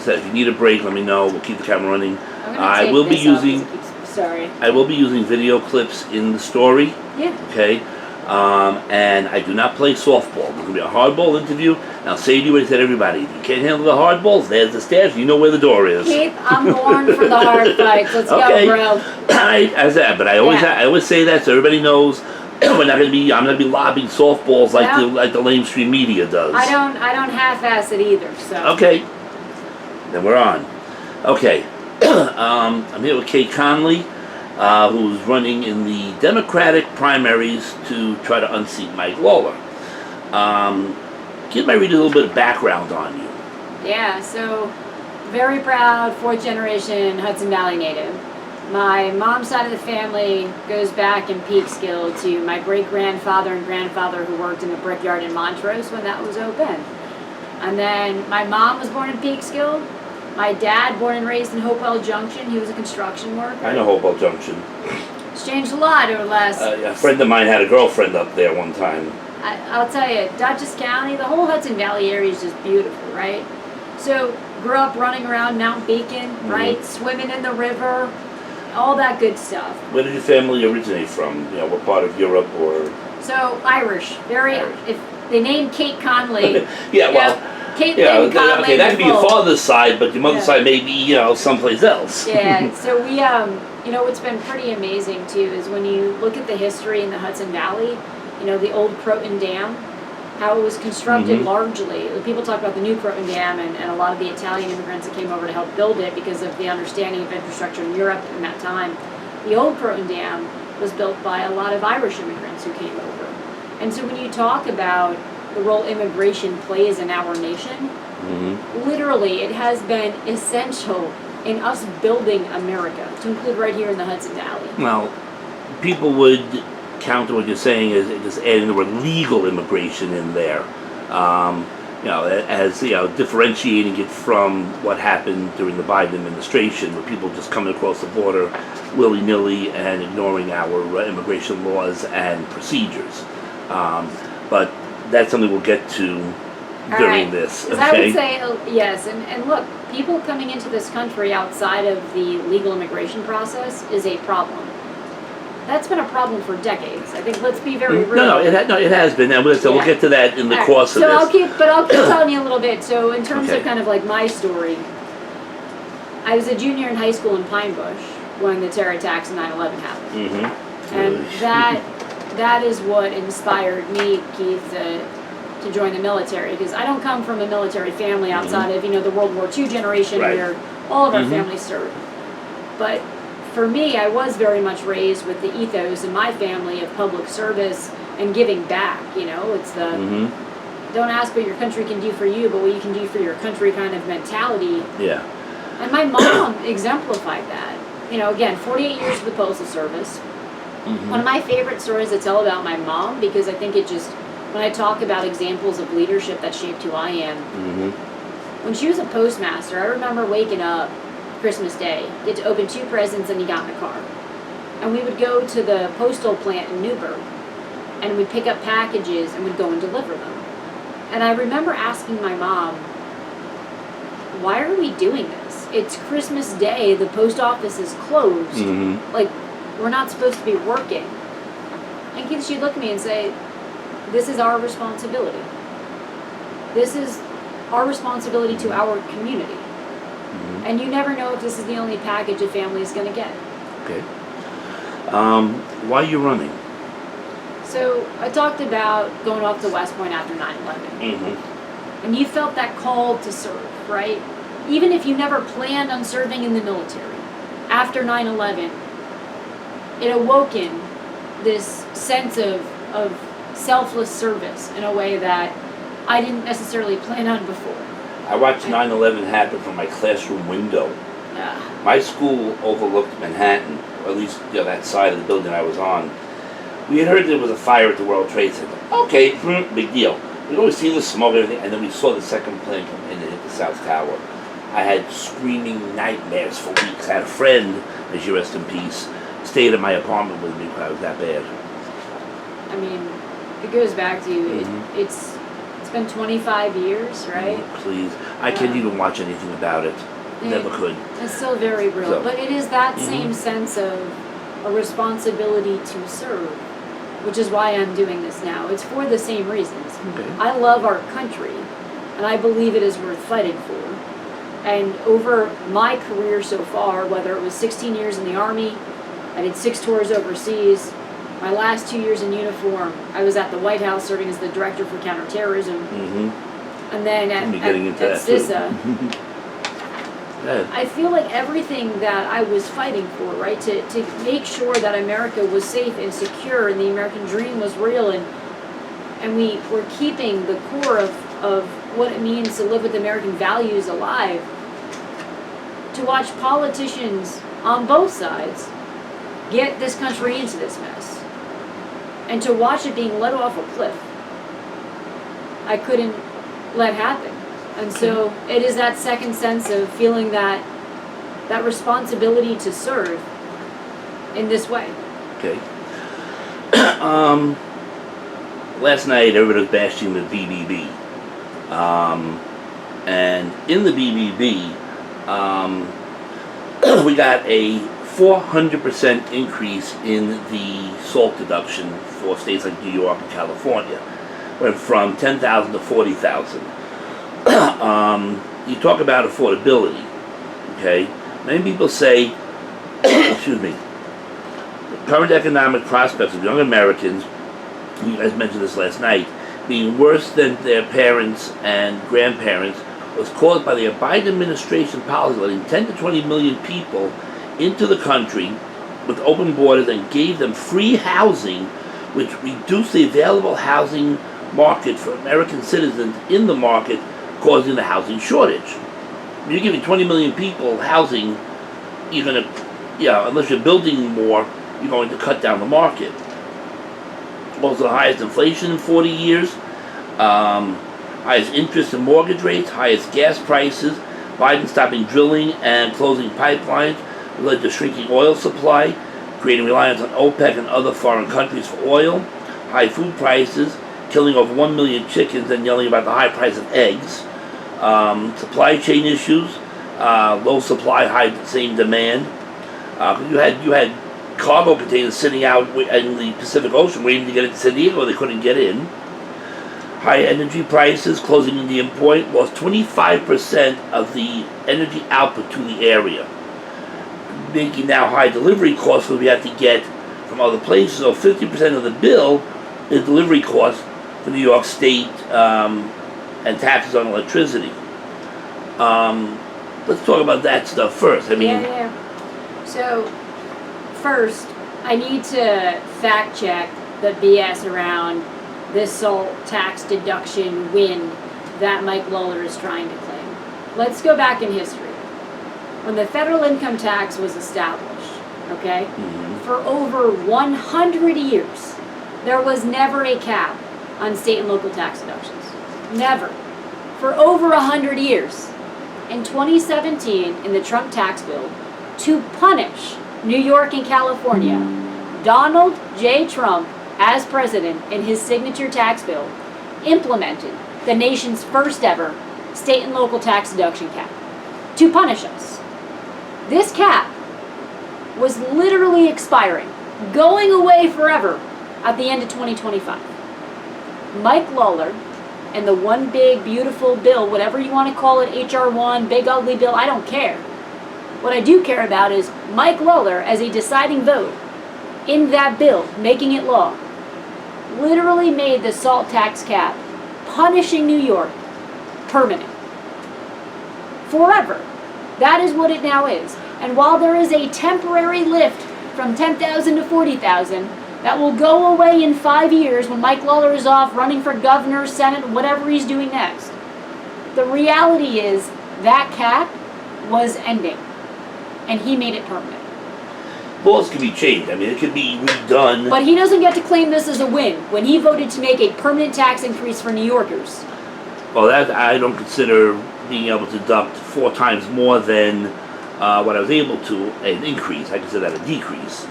So if you need a break, let me know. We'll keep the camera running. I will be using. Sorry. I will be using video clips in the story. Yeah. Okay. And I do not play softball. It's going to be a hardball interview. And I'll say to you what I said to everybody. If you can't handle the hardballs, there's the stairs. You know where the door is. Cait, I'm born for the hard fights. Let's okay. go, bro. But I always say that so everybody knows we're not going to be. I'm not going to be lobbing softballs like the lamestream media does. I don't half-ass it either. So. Okay. Then we're on. Okay. I'm here with Cait Conley, who's running in the Democratic primaries to try to unseat Mike Lawler. Give my readers a little bit of background on you. Yeah, so very proud, fourth generation Hudson Valley native. My mom's side of the family goes back in Peekskill to my great-grandfather and grandfather who worked in the brickyard in Montrose when that was open. And then my mom was born in Peekskill. My dad, born and raised in Hopewell Junction, he was a construction worker. I know Hopewell Junction. It's changed a lot over the last... A friend of mine had a girlfriend up there one time. I'll tell you, Dutchess County, the whole Hudson Valley area is just beautiful, right? So, grew up running around Mount Beacon, right? Swimming in the river, all that good stuff. Where did your family originate from? You know, what part of Europe or... So, Irish. Very... Irish. If they named Cait Conley... Cait Conley. Okay, that could be your father's side, but your mother's side may be, someplace else. Yeah, so we, what's been pretty amazing, too, is when you look at the history in the Hudson Valley, the old Croton Dam, how it was constructed largely. People talk about the new Croton Dam and a lot of the Italian immigrants that came over to help build it because of the understanding of infrastructure in Europe in that time. The old Croton Dam was built by a lot of Irish immigrants who came over. And so when you talk about the role immigration plays in our nation, literally it has been essential in us building America, to include right here in the Hudson Valley. Well, people would counter what you're saying is just adding the word legal immigration in there, as differentiating it from what happened during the Biden administration, where people just coming across the border willy-nilly and ignoring our immigration laws and procedures. But that's something we'll get to during this. Okay? I would say yes, and look, people coming into this country outside of the legal immigration process is a problem. That's been a problem for decades. I think. Let's be very real. It has been, and we'll get to that in the course of this. I'll keep telling you a little bit. So, in terms of kind of like my story, I was a junior in high school in Pine Bush when the terror attacks and 9/11 happened, and that is what inspired me, Keith, to join the military, because I don't come from a military family outside of the World War II generation where all of our families served, but for me, I was very much raised with the ethos in my family of public service and giving back. It's the don't ask what your country can do for you, but what you can do for your country kind of mentality. Yeah. And my mom exemplified that. Again, 48 years of the Postal Service. One of my favorite stories to tell about my mom, because I think it just, when I talk about examples of leadership that shaped who I am, when she was a postmaster, I remember waking up Christmas Day, get to open 2 presents, and he got in the car. And we would go to the postal plant in Newburgh, and we'd pick up packages and we'd go and deliver them. And I remember asking my mom, why are we doing this? It's Christmas Day, the post office is closed. Like, we're not supposed to be working. And she'd look at me and say, this is our responsibility. This is our responsibility to our community. And you never know if this is the only package a family is going to get. Okay. Why are you running? So I talked about going off to West Point after 9/11. And you felt that call to serve, right? Even if you never planned on serving in the military, after 9/11, it awoken this sense of selfless service in a way that I didn't necessarily plan on before. I watched 9/11 happen from my classroom window. My school overlooked Manhattan, or at least that side of the building I was on. We had heard there was a fire at the World Trade Center. Okay, big deal. We'd always see the smoke and everything, and then we saw the second plane come in and hit the South Tower. I had screaming nightmares for weeks. I had a friend, may she rest in peace, stayed at my apartment with me because I was that bad. I mean, it goes back to it's been 25 years, right? Please. I can't even watch anything about it. Never could. It's still very real. So, but it is that same sense of a responsibility to serve, which is why I'm doing this now. It's for the same reasons. Okay. I love our country, and I believe it is worth fighting for. And over my career so far, whether it was 16 years in the Army, I did 6 tours overseas, my last 2 years in uniform, I was at the White House serving as the Director for Counterterrorism. And then at CISA, I feel like everything that I was fighting for, right, to make sure that America was safe and secure and the American dream was real, and we were keeping the core of what it means to live with American values alive. To watch politicians on both sides get this country into this mess, and to watch it being let off a cliff, I couldn't let happen. And so it is that second sense of feeling that responsibility to serve in this way. Okay. Last night everybody was bashing the BBB. And in the BBB, we got a 400% increase in the SALT deduction for states like New York and California. Went from 10,000 to 40,000. You talk about affordability, okay? Many people say, excuse me, the current economic prospects of young Americans, you guys mentioned this last night, being worse than their parents and grandparents was caused by the Biden administration policy letting 10 to 20 million people into the country with open borders and gave them free housing, which reduced the available housing market for American citizens in the market, causing the housing shortage. You're giving 20 million people housing, you're going to, unless you're building more, you're going to cut down the market. Also the highest inflation in 40 years, highest interest and mortgage rates, highest gas prices, Biden stopping drilling and closing pipelines led to shrinking oil supply, creating reliance on OPEC and other foreign countries for oil, high food prices, killing over 1 million chickens and yelling about the high price of eggs, supply chain issues, low supply, high same demand. You had cargo containers sitting out in the Pacific Ocean waiting to get into San Diego. They couldn't get in. High energy prices, closing Indian Point, lost 25% of the energy output to the area, making now high delivery costs because we have to get from other places. So 50% of the bill is delivery costs for New York State and taxes on electricity. Let's talk about that stuff first. I mean, So, first, I need to fact check the BS around this SALT tax deduction win that Mike Lawler is trying to claim. Let's go back in history. When the federal income tax was established, okay, for over 100 years, there was never a cap on state and local tax deductions. Never. For over 100 years. In 2017, in the Trump tax bill, to punish New York and California, Donald J. Trump, as president, in his signature tax bill, implemented the nation's first ever state and local tax deduction cap to punish us. This cap was literally expiring, going away forever at the end of 2025. Mike Lawler and the one big beautiful bill, whatever you want to call it, HR 1, big ugly bill, I don't care. What I do care about is Mike Lawler as a deciding vote in that bill, making it law, literally made the SALT tax cap, punishing New York, permanent. Forever. That is what it now is. And while there is a temporary lift from 10,000 to 40,000, that will go away in 5 years when Mike Lawler is off running for governor, senate, whatever he's doing next. The reality is that cap was ending, and he made it permanent. Laws can be changed. I mean, it could be redone. But he doesn't get to claim this as a win when he voted to make a permanent tax increase for New Yorkers. Well, that I don't consider being able to deduct 4 times more than what I was able to, an increase. I consider that a decrease.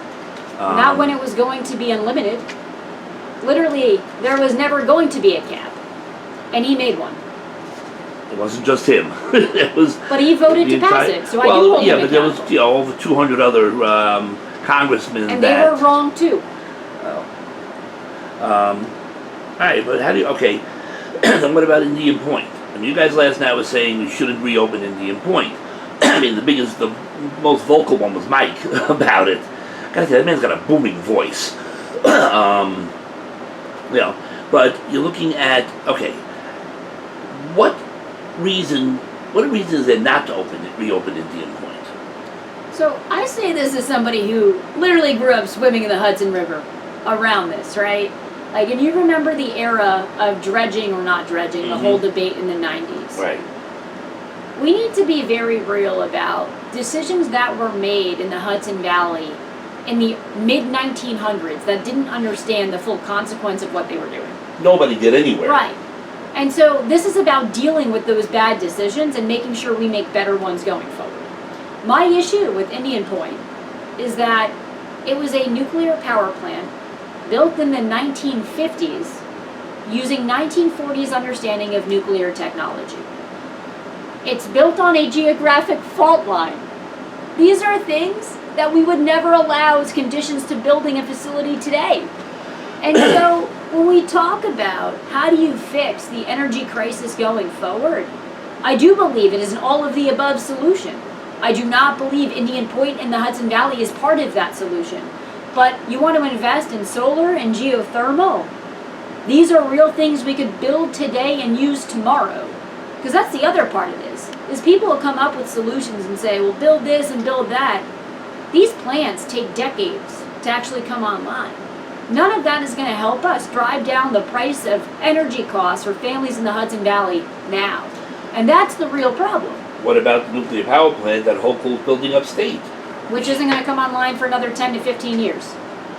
Not when it was going to be unlimited. Literally, there was never going to be a cap. And he made one. It wasn't just him. It was. But he voted to pass it, so I do hold him but there was accountable. over 200 other congressmen And they were wrong too. All right, but how do you? Okay, then what about Indian Point? I mean, you guys last night were saying we shouldn't reopen Indian Point. I mean, the most vocal one was Mike about it. Gotta say, that man's got a booming voice. But you're looking at, okay, what reason is there not to reopen Indian Point? So I say this as somebody who literally grew up swimming in the Hudson River around this, right? Like, and you remember the era of dredging or not dredging, the whole debate in the 90s. Right. We need to be very real about decisions that were made in the Hudson Valley in the mid-1900s that didn't understand the full consequence of what they were doing. Nobody did anywhere. Right. And so this is about dealing with those bad decisions and making sure we make better ones going forward. My issue with Indian Point is that it was a nuclear power plant built in the 1950s using 1940s understanding of nuclear technology. It's built on a geographic fault line. These are things that we would never allow as conditions to building a facility today. And so when we talk about how do you fix the energy crisis going forward, I do believe it is an all-of-the-above solution. I do not believe Indian Point in the Hudson Valley is part of that solution. But you want to invest in solar and geothermal? These are real things we could build today and use tomorrow. Because that's the other part of this, is people will come up with solutions and say, well, build this and build that. These plants take decades to actually come online. None of that is going to help us drive down the price of energy costs for families in the Hudson Valley now. And that's the real problem. What about the nuclear power plant that Hochul's building upstate? Which isn't going to come online for another 10 to 15 years.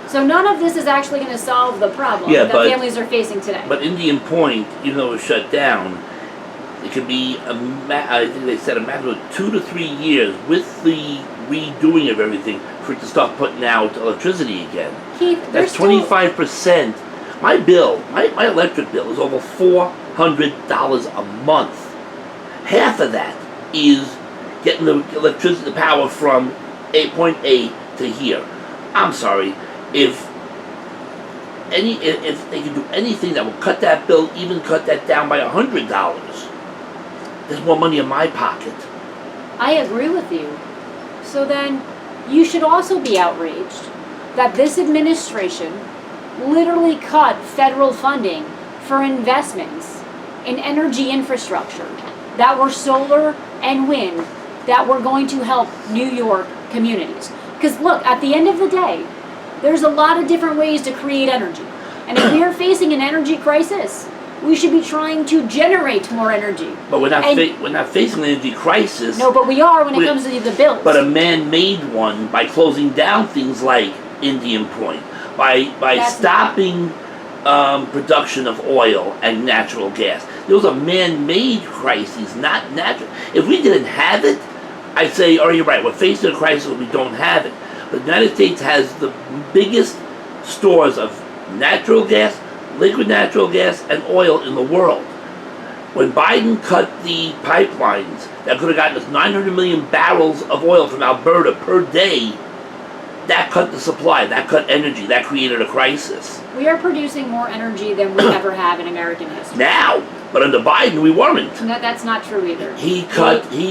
So none of this is actually going to solve the problem that families are facing today. But Indian Point, even though it was shut down, it could be, I think they said, a matter of 2 to 3 years with the redoing of everything for it to start putting out electricity again. Keith, that's 25%. My bill, my electric bill is over $400 a month. Half of that is getting the electricity, the power from point A to here. I'm sorry, if they could do anything that would cut that bill, even cut that down by $100, there's more money in my pocket. I agree with you. So then, you should also be outraged that this administration literally cut federal funding for investments in energy infrastructure that were solar and wind that were going to help New York communities. Because look, at the end of the day, there's a lot of different ways to create energy. And if we are facing an energy crisis, we should be trying to generate more energy. But we're not facing an energy crisis. No, but we are when it comes to the bills. But a man made one by closing down things like Indian Point, by stopping production of oil and natural gas. Those are man-made crises, not natural. If we didn't have it, I'd say, oh, you're right, we're facing a crisis when we don't have it. But the United States has the biggest stores of natural gas, liquid natural gas, and oil in the world. When Biden cut the pipelines that could have gotten us 900 million barrels of oil from Alberta per day, that cut the supply, that cut energy, that created a crisis. We are producing more energy than we ever have in American history. Now, but under Biden, we weren't. No, that's not true either. He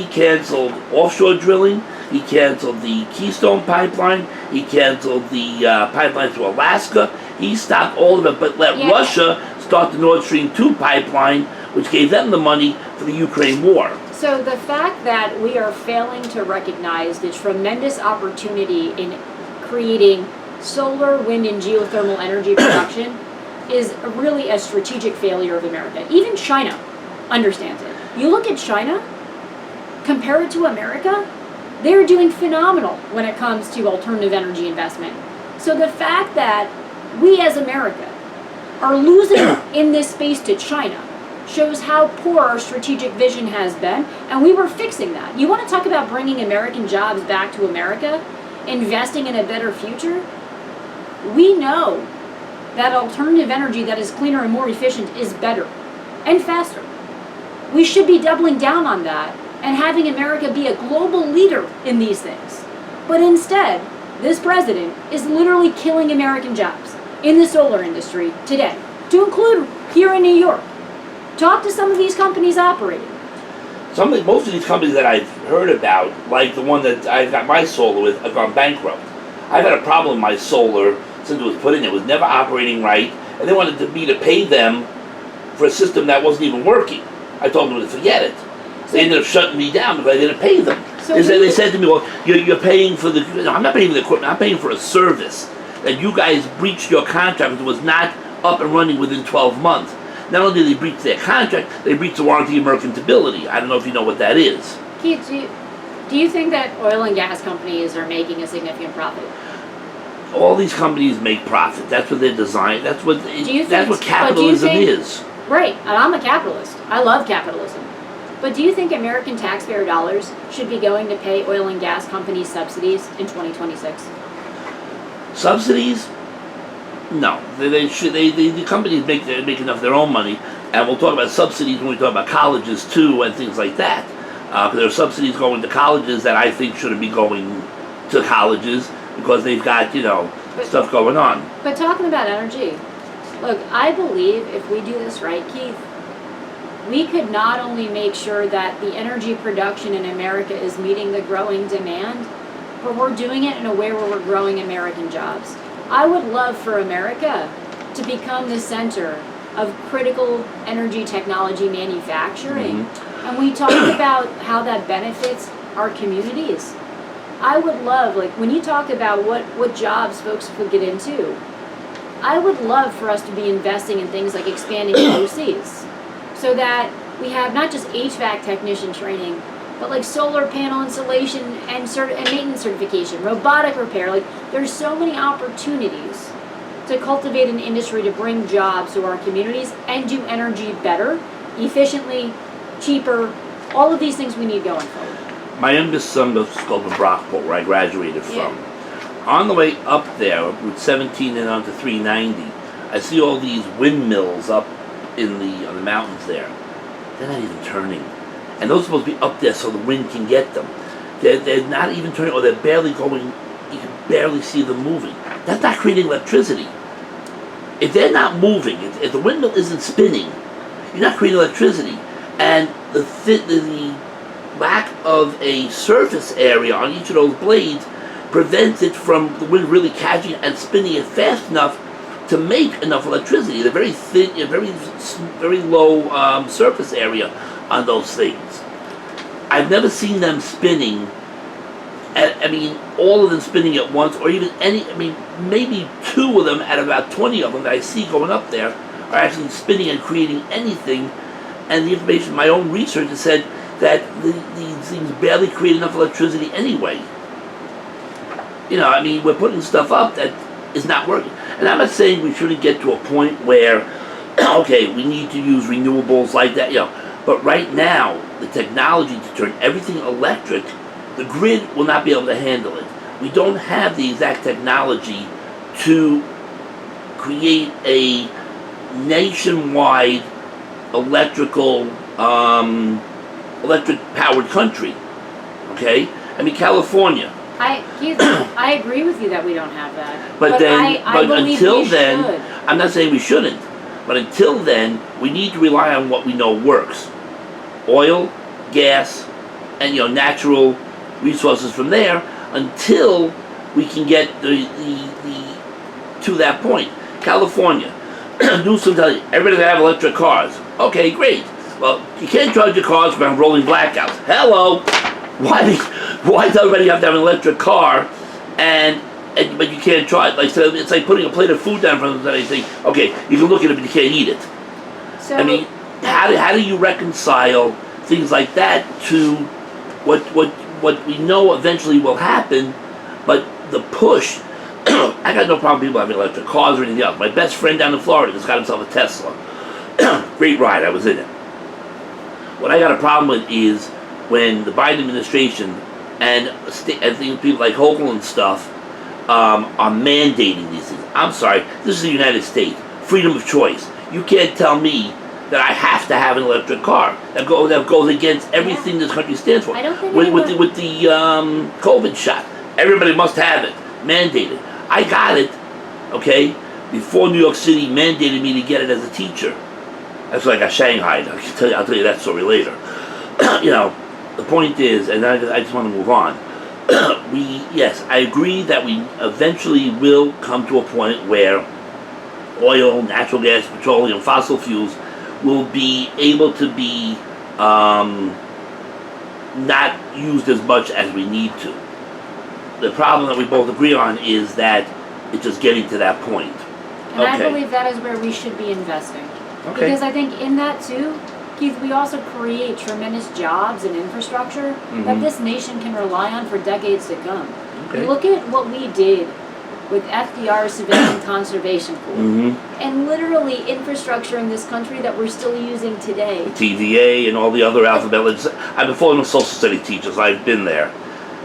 canceled offshore drilling, he canceled the Keystone pipeline, he canceled the pipeline to Alaska, he stopped all of it, but let Russia start the Nord Stream 2 pipeline, which gave them the money for the Ukraine war. So the fact that we are failing to recognize the tremendous opportunity in creating solar, wind, and geothermal energy production is really a strategic failure of America. Even China understands it. You look at China, compare it to America, they're doing phenomenal when it comes to alternative energy investment. So the fact that we as America are losing in this space to China shows how poor our strategic vision has been, and we were fixing that. You want to talk about bringing American jobs back to America, investing in a better future? We know that alternative energy that is cleaner and more efficient is better. and faster. We should be doubling down on that and having America be a global leader in these things. But instead, this president is literally killing American jobs in the solar industry today, to include here in New York. Talk to some of these companies operating. Most of these companies that I've heard about, like the one that I got my solar with, have gone bankrupt. I've had a problem with my solar since it was put in. It was never operating right, and they wanted me to pay them for a system that wasn't even working. I told them to forget it. They ended up shutting me down because I didn't pay them. So they said to me, well, you're paying for the... No, I'm not paying for the equipment. I'm paying for a service that you guys breached your contract and was not up and running within 12 months. Not only did they breach their contract, they breached the warranty of merchantability. I don't know if you know what that is. Keith, do you think that oil and gas companies are making a significant profit? All these companies make profit. That's what they're designed. That's what capitalism is. Right, and I'm a capitalist. I love capitalism. But do you think American taxpayer dollars should be going to pay oil and gas companies subsidies in 2026? Subsidies? No. The companies make enough of their own money, and we'll talk about subsidies when we talk about colleges too and things like that. Because there are subsidies going to colleges that I think shouldn't be going to colleges because they've got, stuff going on. But talking about energy, look, I believe if we do this right, Keith, we could not only make sure that the energy production in America is meeting the growing demand, but we're doing it in a way where we're growing American jobs. I would love for America to become the center of critical energy technology manufacturing. Mm-hmm. And we talk about how that benefits our communities. I would love, when you talk about what jobs folks could get into, I would love for us to be investing in things like expanding OCs so that we have not just HVAC technician training, but like solar panel installation and maintenance certification, robotic repair. There's so many opportunities to cultivate an industry to bring jobs to our communities and do energy better, efficiently, cheaper, all of these things we need going forward. My youngest son goes to school in Brockport, where I graduated from. Yeah. On the way up there, Route 17 and onto 390, I see all these windmills up on the mountains there. They're not even turning. And those are supposed to be up there so the wind can get them. They're not even turning, or they're barely going, you can barely see them moving. That's not creating electricity. If they're not moving, if the windmill isn't spinning, you're not creating electricity. And the lack of a surface area on each of those blades prevents it from the wind really catching and spinning it fast enough to make enough electricity. They're very thin, very low surface area on those things. I've never seen them spinning. All of them spinning at once, or even maybe two of them out of about 20 of them that I see going up there are actually spinning and creating anything. And the information, my own research has said that these things barely create enough electricity anyway. We're putting stuff up that is not working. And I'm not saying we shouldn't get to a point where, okay, we need to use renewables like that, But right now, the technology to turn everything electric, the grid will not be able to handle it. We don't have the exact technology to create a nationwide electric-powered country. Okay? California. I agree with you that we don't have that. But until then, should. I'm not saying we shouldn't. But until then, we need to rely on what we know works. Oil, gas, and natural resources from there until we can get to that point. California, Newsom tells you, everybody's gonna have electric cars. Okay, great. Well, you can't charge your cars from rolling blackouts. Hello! Why tell everybody you have to have an electric car but you can't charge? It's like putting a plate of food down in front of them and saying, okay, you can look at it but you can't eat it. So, how do you reconcile things like that to what we know eventually will happen, but the push? I got no problem with people having electric cars or anything else. My best friend down in Florida just got himself a Tesla. Great ride, I was in it. What I got a problem with is when the Biden administration and people like Hochul and stuff are mandating these things. I'm sorry, this is the United States. Freedom of choice. You can't tell me that I have to have an electric car. That goes against everything this country stands for. I don't think with the COVID shot, everybody must have it, mandated. I got it, okay, before New York City mandated me to get it as a teacher. That's why I got shanghaied. I'll tell you that story later. The point is, and I just want to move on. Yes, I agree that we eventually will come to a point where oil, natural gas, petroleum, fossil fuels will be able to be not used as much as we need to. The problem that we both agree on is that it's just getting to that point. And I believe that is where we should be investing. Okay. Because I think in that too, Keith, we also create tremendous jobs and infrastructure that this nation can rely on for decades to come. Okay. Look at what we did with FDR's Civilian Conservation Corps and literally infrastructure in this country that we're still using today. TVA and all the other alphabet letters. I've been following social study teachers. I've been there.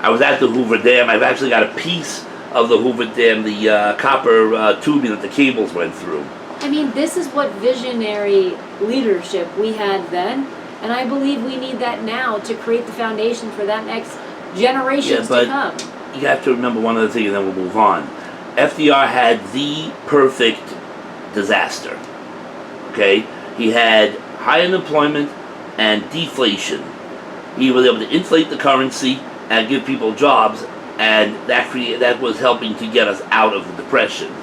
I was at the Hoover Dam. I've actually got a piece of the Hoover Dam, the copper tubing that the cables went through. I mean, this is what visionary leadership we had then, and I believe we need that now to create the foundation for that next generations to come. You have to remember one other thing and then we'll move on. FDR had the perfect disaster. Okay? He had high unemployment and deflation. He was able to inflate the currency and give people jobs, and that was helping to get us out of the Depression.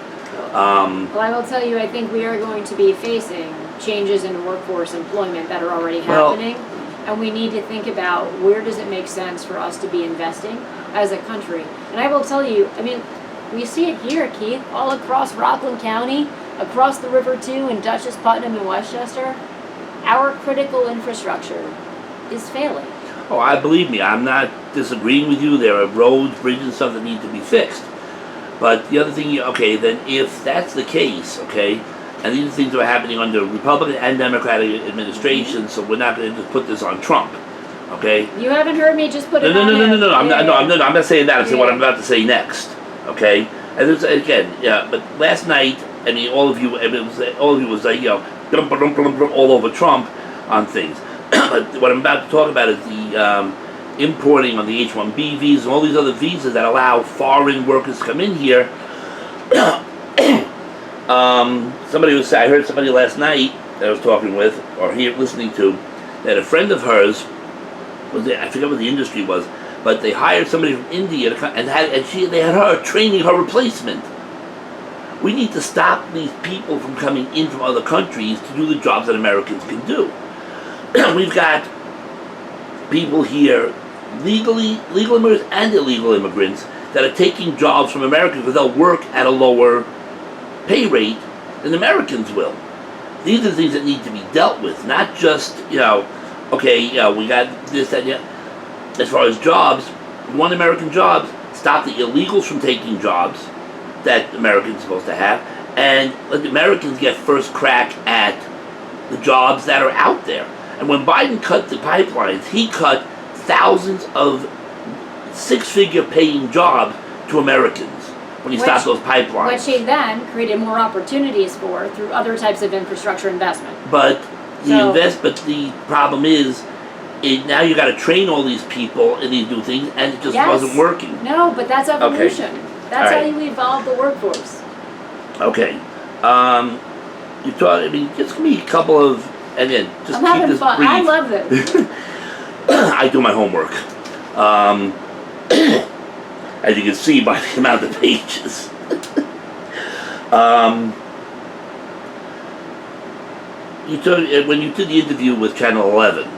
Well, I will tell you, I think we are going to be facing changes in workforce employment that are already happening, and we need to think about where does it make sense for us to be investing as a country. And I will tell you, I mean, we see it here, Keith, all across Rockland County, across the river too, in Dutchess, Putnam, and Westchester. Our critical infrastructure is failing. Oh, believe me, I'm not disagreeing with you. There are roads, bridges, and stuff that need to be fixed. But the other thing, okay, then if that's the case, okay, and these things are happening under Republican and Democratic administrations, so we're not going to just put this on Trump, okay? You haven't heard me just put it on him. No. I'm not saying that. I'm saying what I'm Yeah. about to say next, okay? And this, again, but last night, I mean, all of you was like, all over Trump on things. But what I'm about to talk about is the importing on the H-1B visas and all these other visas that allow foreign workers to come in here. I heard somebody last night that I was talking with, or listening to, that a friend of hers I forget what the industry was, but they hired somebody from India to come, and they had her training her replacement. We need to stop these people from coming in from other countries to do the jobs that Americans can do. We've got people here, legal immigrants and illegal immigrants, that are taking jobs from Americans because they'll work at a lower pay rate than Americans will. These are things that need to be dealt with, not just, we got this, that, yeah. As far as jobs, we want American jobs, stop the illegals from taking jobs that Americans are supposed to have, and let the Americans get first crack at the jobs that are out there. And when Biden cut the pipelines, he cut thousands of six-figure paying jobs to Americans when he stopped those pipelines. Which he then created more opportunities for through other types of infrastructure investment. But the problem is, now you got to train all these people in these new things, and it just wasn't working. No, but that's evolution. Okay. That's how you evolve the workforce. Okay. Just give me a couple of, and then just I'm keep having this fun. brief. I love this. I do my homework. As you can see by the amount of pages. When you did the interview with Channel 11,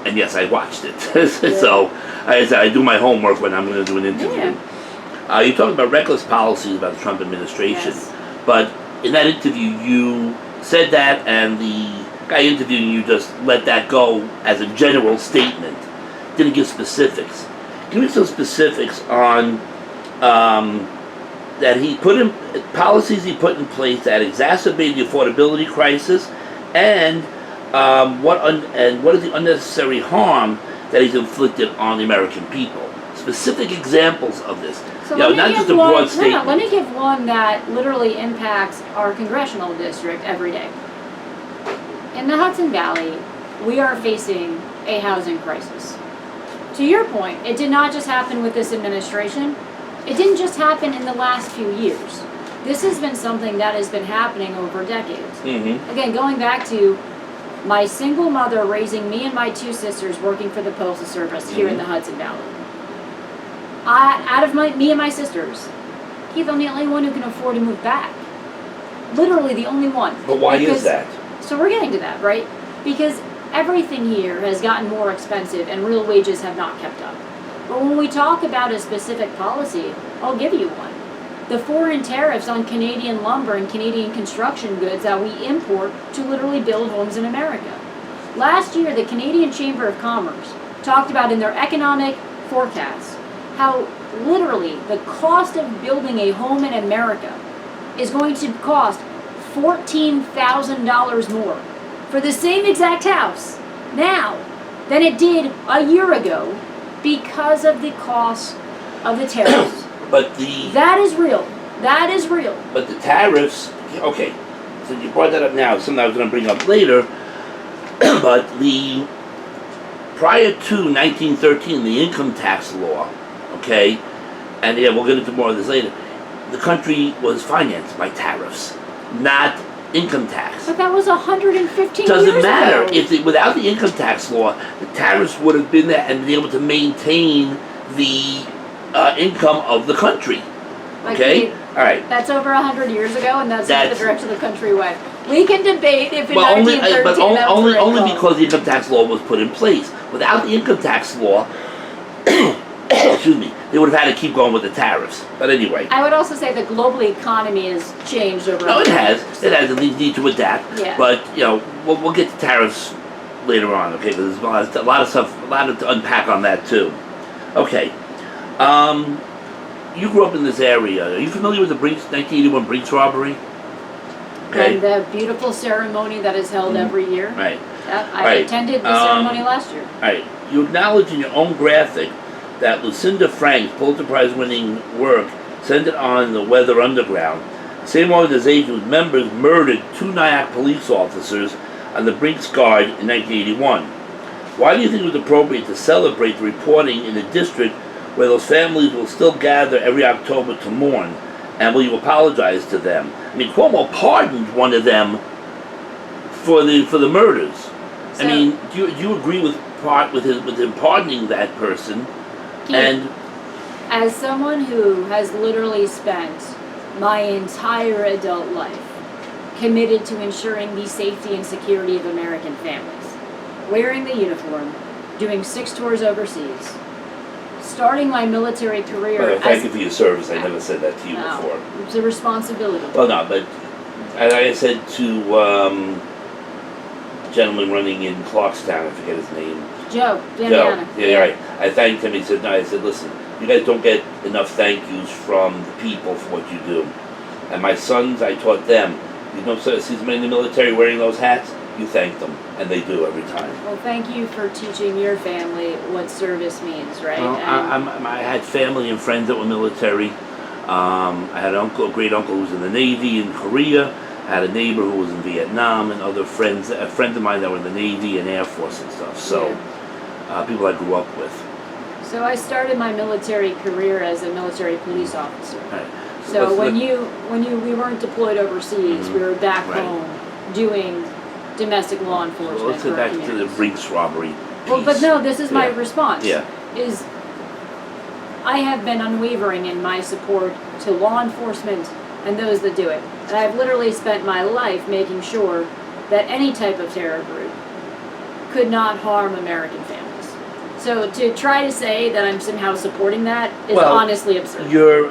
and yes, I watched it. So I do my homework when I'm going to do an interview. Yeah. You talked about reckless policies about the Trump administration, but in that interview you said that, and the guy interviewing you just let that go as a general statement. Didn't give specifics. Give me some specifics on that he put in policies he put in place that exacerbate the affordability crisis, and what is the unnecessary harm that he's inflicted on the American people. Specific examples of this. So not just a broad statement. let me give one that literally impacts our congressional district every day. In the Hudson Valley, we are facing a housing crisis. To your point, it did not just happen with this administration. It didn't just happen in the last few years. This has been something that has been happening over decades. Mm-hmm. Again, going back to my single mother raising me and my two sisters working for the Postal Service here in the Hudson Valley. Out of me and my sisters, Keith, I'm the only one who can afford to move back. Literally the only one. But why is that? So we're getting to that, right? Because everything here has gotten more expensive and real wages have not kept up. But when we talk about a specific policy, I'll give you one. The foreign tariffs on Canadian lumber and Canadian construction goods that we import to literally build homes in America. Last year, the Canadian Chamber of Commerce talked about in their economic forecast how literally the cost of building a home in America is going to cost $14,000 more for the same exact house now than it did a year ago because of the cost of the tariffs. But that is real. That is real. But the tariffs, okay, so you brought that up now, something I was going to bring up later, but prior to 1913, the income tax law, okay, and yeah, we'll get into more of this later, the country was financed by tariffs, not income tax. But that was 115 Doesn't years matter. ago. Without the income tax law, the tariffs would have been there and been able to maintain the income of the country. Okay? All right. That's over 100 years ago, and that's not the direction the country went. We can debate if in 1913 but that was only because the income tax law was put in place. Without the income tax law, excuse me, they would have had to keep going with the tariffs. But anyway. I would also say the global economy has changed over. No, it has. It has. And they need to adapt. Yeah. But we'll get to tariffs later on. Okay, because there's a lot of stuff, a lot to unpack on that too. Okay. You grew up in this area. Are you familiar with the 1981 Brinks robbery? Okay. And the beautiful ceremony that is held every year. Right. I attended the ceremony last year. All right. You acknowledge in your own graphic that Lucinda Frank's Pulitzer Prize-winning work centered on the Weather Underground, the same organization whose members murdered 2 Nyack police officers on the Brinks Guard in 1981. Why do you think it was appropriate to celebrate the reporting in a district where those families will still gather every October to mourn? And will you apologize to them? I mean, Cuomo pardoned one of them for the murders. So, I mean, do you agree with him pardoning that person? And as someone who has literally spent my entire adult life committed to ensuring the safety and security of American families, wearing the uniform, doing 6 tours overseas, starting my military career. Well, thank you for your service. I never said that to you before. It's a responsibility. Well, no, but as I said to gentleman running in Clarkstown, I forget his name. Joe. Yeah, right. I thanked him. He said, no. I said, listen, you guys don't get enough thank yous from the people for what you do. And my sons, I taught them. See somebody in the military wearing those hats, you thank them, and they do every time. Well, thank you for teaching your family what service means, right? Well, I had family and friends that were military. I had a great uncle who was in the Navy in Korea. I had a neighbor who was in Vietnam, and other friends of mine that were in the Navy and Air Force and stuff. So, people I grew up with. So I started my military career as a military police officer. Right. So we weren't deployed overseas, we were back home doing domestic law enforcement. Well, let's get back to the Brinks robbery piece. Well, but no, this is my response. Yeah. Is I have been unwavering in my support to law enforcement and those that do it. And I've literally spent my life making sure that any type of terror group could not harm American families. So to try to say that I'm somehow supporting that is honestly absurd. You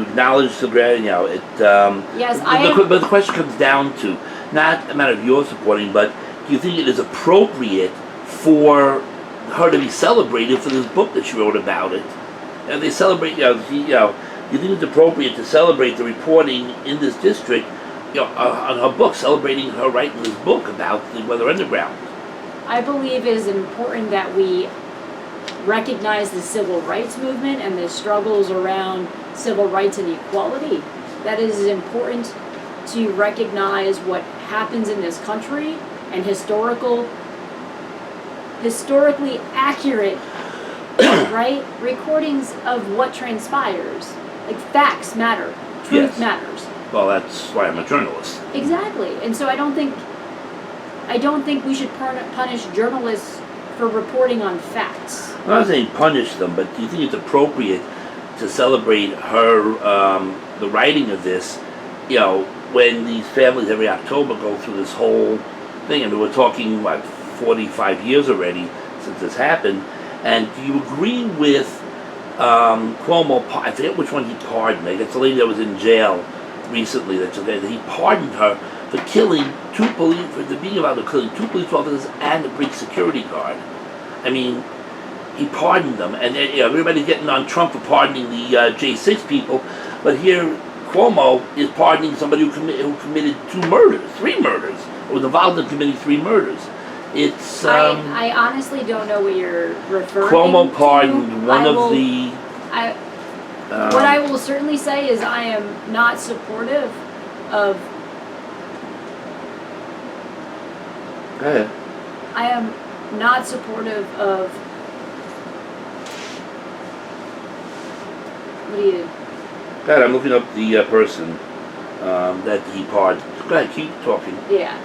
acknowledge the Yes, but the question comes down to not a matter of your supporting, but do you think it is appropriate for her to be celebrated for this book that she wrote about it? And they celebrate, you think it's appropriate to celebrate the reporting in this district, on her book, celebrating her writing this book about the Weather Underground? I believe it is important that we recognize the civil rights movement and the struggles around civil rights and equality. That it is important to recognize what happens in this country and historically accurate, right? Recordings of what transpires. Like, facts matter. Truth matters. Well, that's why I'm a journalist. Exactly. And so I don't think we should punish journalists for reporting on facts. I'm not saying punish them, but do you think it's appropriate to celebrate her, the writing of this, when these families every October go through this whole thing? I mean, we're talking, 45 years already since this happened. And do you agree with Cuomo? I forget which one he pardoned. I guess the lady that was in jail recently, that he pardoned her for killing being about to killing 2 police officers and a bridge security guard. I mean, he pardoned them, and everybody's getting on Trump for pardoning the J6 people, but here Cuomo is pardoning somebody who committed 3 murders, or was involved in committing 3 murders. It's I honestly don't know what you're referring to. Cuomo pardoned what I will certainly say is I am not supportive of. Go ahead. I am not supportive of. What do you? Go ahead, I'm looking up the person that he pardoned. Go ahead, keep talking. Yeah.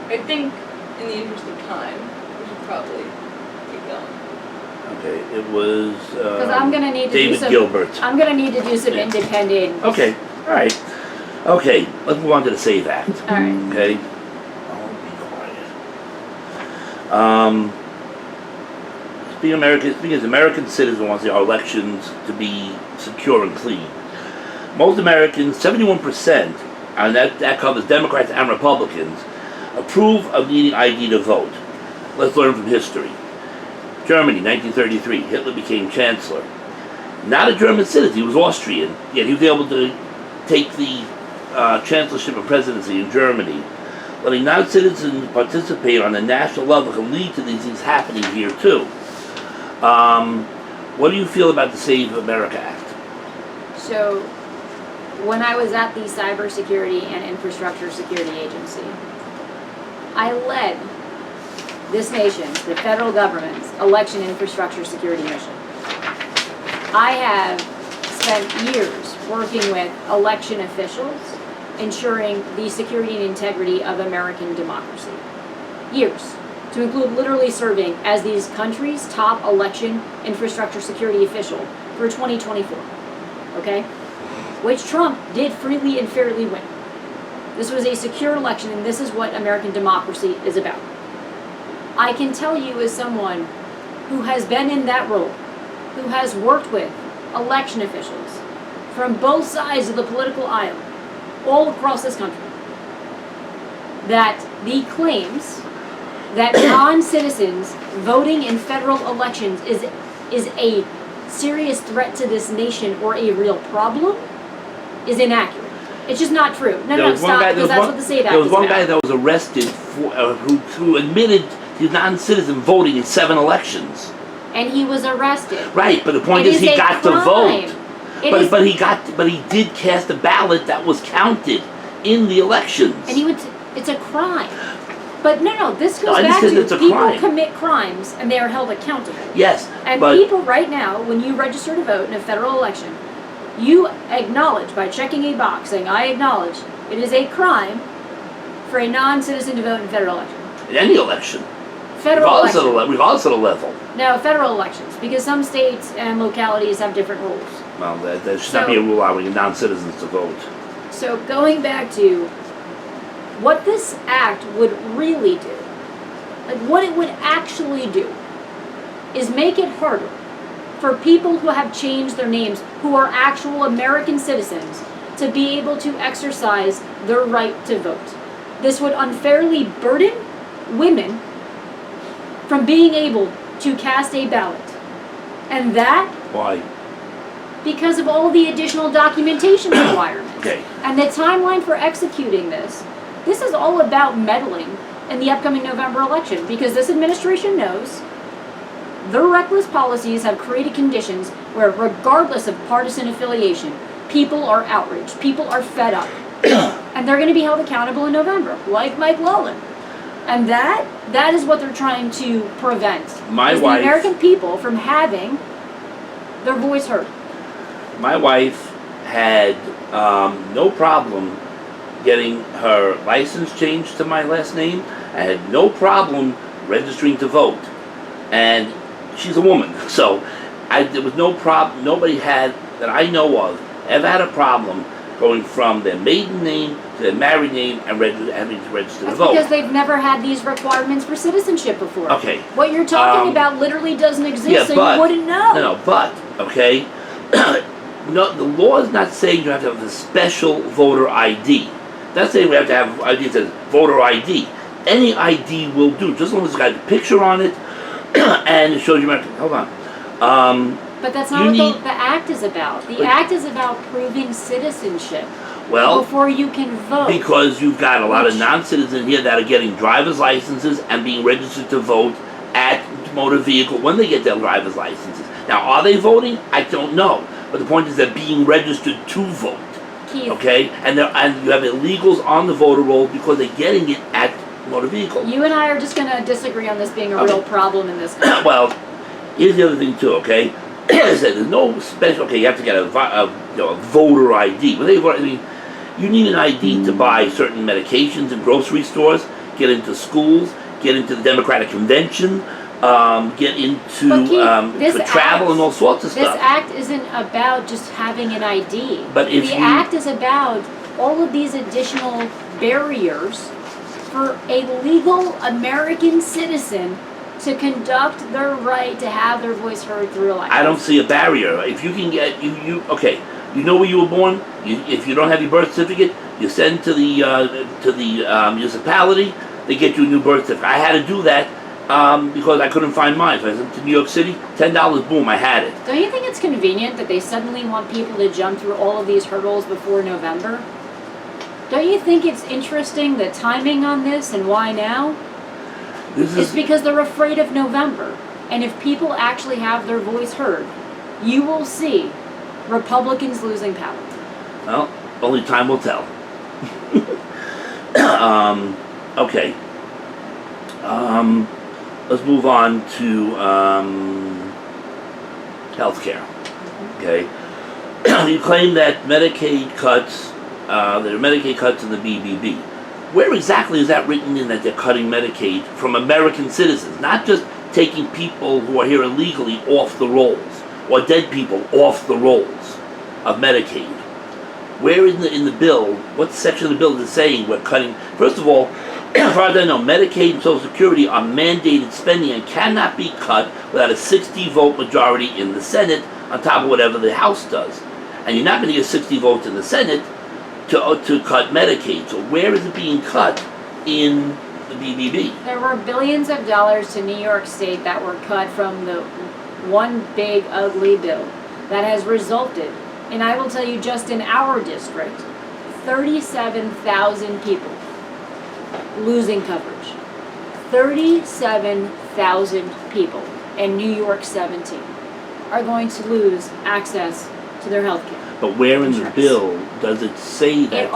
I think, in the interest of time, we should probably keep going. Okay, it was Because I'm gonna need to David Gilbert. I'm gonna need to do some independent. Okay, all right. Okay, let's move on to the SAVE Act. All right. Okay. I'll be quiet. Speaking as American citizens wants our elections to be secure and clean. Most Americans, 71%, and that covers Democrats and Republicans, approve of needing ID to vote. Let's learn from history. Germany, 1933, Hitler became chancellor. Not a German citizen, he was Austrian, yet he was able to take the chancellorship and presidency in Germany. Letting non-citizens participate on a national level can lead to these things happening here too. What do you feel about the Save America Act? So, when I was at the Cybersecurity and Infrastructure Security Agency, I led this nation's, the federal government's, election infrastructure security mission. I have spent years working with election officials, ensuring the security and integrity of American democracy. Years. To include literally serving as these countries' top election infrastructure security official for 2024. Okay? Which Trump did freely and fairly win. This was a secure election, and this is what American democracy is about. I can tell you, as someone who has been in that role, who has worked with election officials from both sides of the political aisle, all across this country, that the claims that non-citizens voting in federal elections is a serious threat to this nation or a real problem is inaccurate. It's just not true. No, stop, because that's what the SAVE Act is about. There was one guy that was arrested who admitted he's non-citizen voting in 7 elections. And he was arrested. Right, but the point is he got to vote. But he did cast a ballot that was counted in the elections. And it's a crime. But no, this goes back to people commit crimes and they are held accountable. Yes, and people right now, when you register to vote in a federal election, you acknowledge by checking a box saying, I acknowledge it is a crime for a non-citizen to vote in a federal election. In any election. Federal election. Regardless of the level. No, federal elections, because some states and localities have different rules. Well, there should not be a rule allowing non-citizens to vote. So going back to what this act would really do, like what it would actually do, is make it harder for people who have changed their names, who are actual American citizens, to be able to exercise their right to vote. This would unfairly burden women from being able to cast a ballot. And that... Why? Because of all the additional documentation requirements. Okay. And the timeline for executing this is all about meddling in the upcoming November election, because this administration knows their reckless policies have created conditions where, regardless of partisan affiliation, people are outraged, people are fed up. And And they're going to be held accountable in November, like Mike Lowland. And that is what they're trying to prevent. My is wife, the American people from having their voice heard. My wife had no problem getting her license changed to my last name. I had no problem registering to vote. And she's a woman, so there was no problem. Nobody had, that I know of, ever had a problem going from their maiden name to their married name and having to register to vote. Because they've never had these requirements for citizenship before. Okay. What you're talking about literally doesn't exist, yeah, so but, you wouldn't know. No, but, okay, no, the law is not saying you have to have a special voter ID. That's saying we have to have ID that says voter ID. Any ID will do, just as long as it's got a picture on it and it shows you American. Hold on. But that's not what the Act is about. The Act is about proving citizenship before you can vote. Because you've got a lot of non-citizens here that are getting driver's licenses and being registered to vote at motor vehicle when they get their driver's licenses. Now, are they voting? I don't know. But the point is they're being registered to vote. Keith. Okay? And you have illegals on the voter roll because they're getting it at motor vehicle. You and I are just going to disagree on this being a real problem in this country. Well, here's the other thing too, okay? I said there's no special. Okay, you have to get a voter ID. You need an ID to buy certain medications in grocery stores, get into schools, get into the Democratic Convention, get into for travel and all sorts of stuff. This act isn't about just having an ID. But the act is about all of these additional barriers for a legal American citizen to conduct their right to have their voice heard through elections. I don't see a barrier. If you can get okay, you know where you were born. If you don't have your birth certificate, you send to the municipality. They get you a new birth certificate. I had to do that because I couldn't find mine. So I sent to New York City. $10, boom, I had it. Don't you think it's convenient that they suddenly want people to jump through all of these hurdles before November? Don't you think it's interesting the timing on this and why now? It's because they're afraid of November. And if people actually have their voice heard, you will see Republicans losing power. Well, only time will tell. Okay. Let's move on to healthcare. Okay. You claim that Medicaid cuts, there are Medicaid cuts in the BBB. Where exactly is that written in that they're cutting Medicaid from American citizens, not just taking people who are here illegally off the rolls, or dead people off the rolls of Medicaid? Where in the bill, what section of the bill is saying we're cutting? First of all, as far as I know, Medicaid and Social Security are mandated spending and cannot be cut without a 60-vote majority in the Senate on top of whatever the House does. And you're not going to get 60 votes in the Senate to cut Medicaid. So where is it being cut in the BBB? There were billions of dollars to New York State that were cut from the one big ugly bill that has resulted, and I will tell you just in our district, 37,000 people losing coverage. 37,000 people in New York 17 are going to lose access to their health care. But where in the bill does it say that?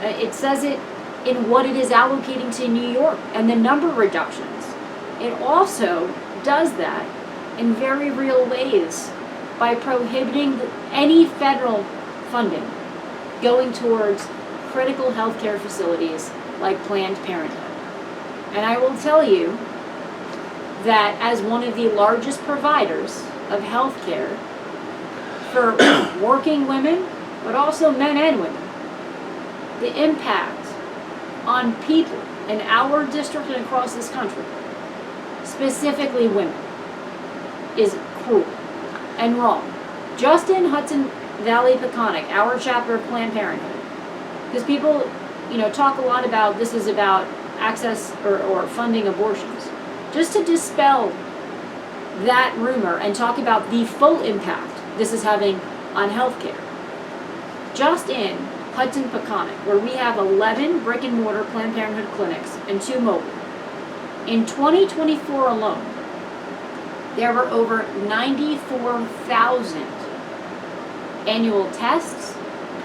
It says it in what it is allocating to New York and the number reductions. It also does that in very real ways by prohibiting any federal funding going towards critical healthcare facilities like Planned Parenthood. And I will tell you that as one of the largest providers of healthcare for working women, but also men and women, the impact on people in our district and across this country, specifically women, is cruel and wrong. Just in Hudson Valley Peconic, our chapter of Planned Parenthood, because people, talk a lot about this is about access or funding abortions. Just to dispel that rumor and talk about the full impact this is having on healthcare. Just in Hudson Peconic, where we have 11 brick and mortar Planned Parenthood clinics and 2 mobile, in 2024 alone, there were over 94,000 annual tests,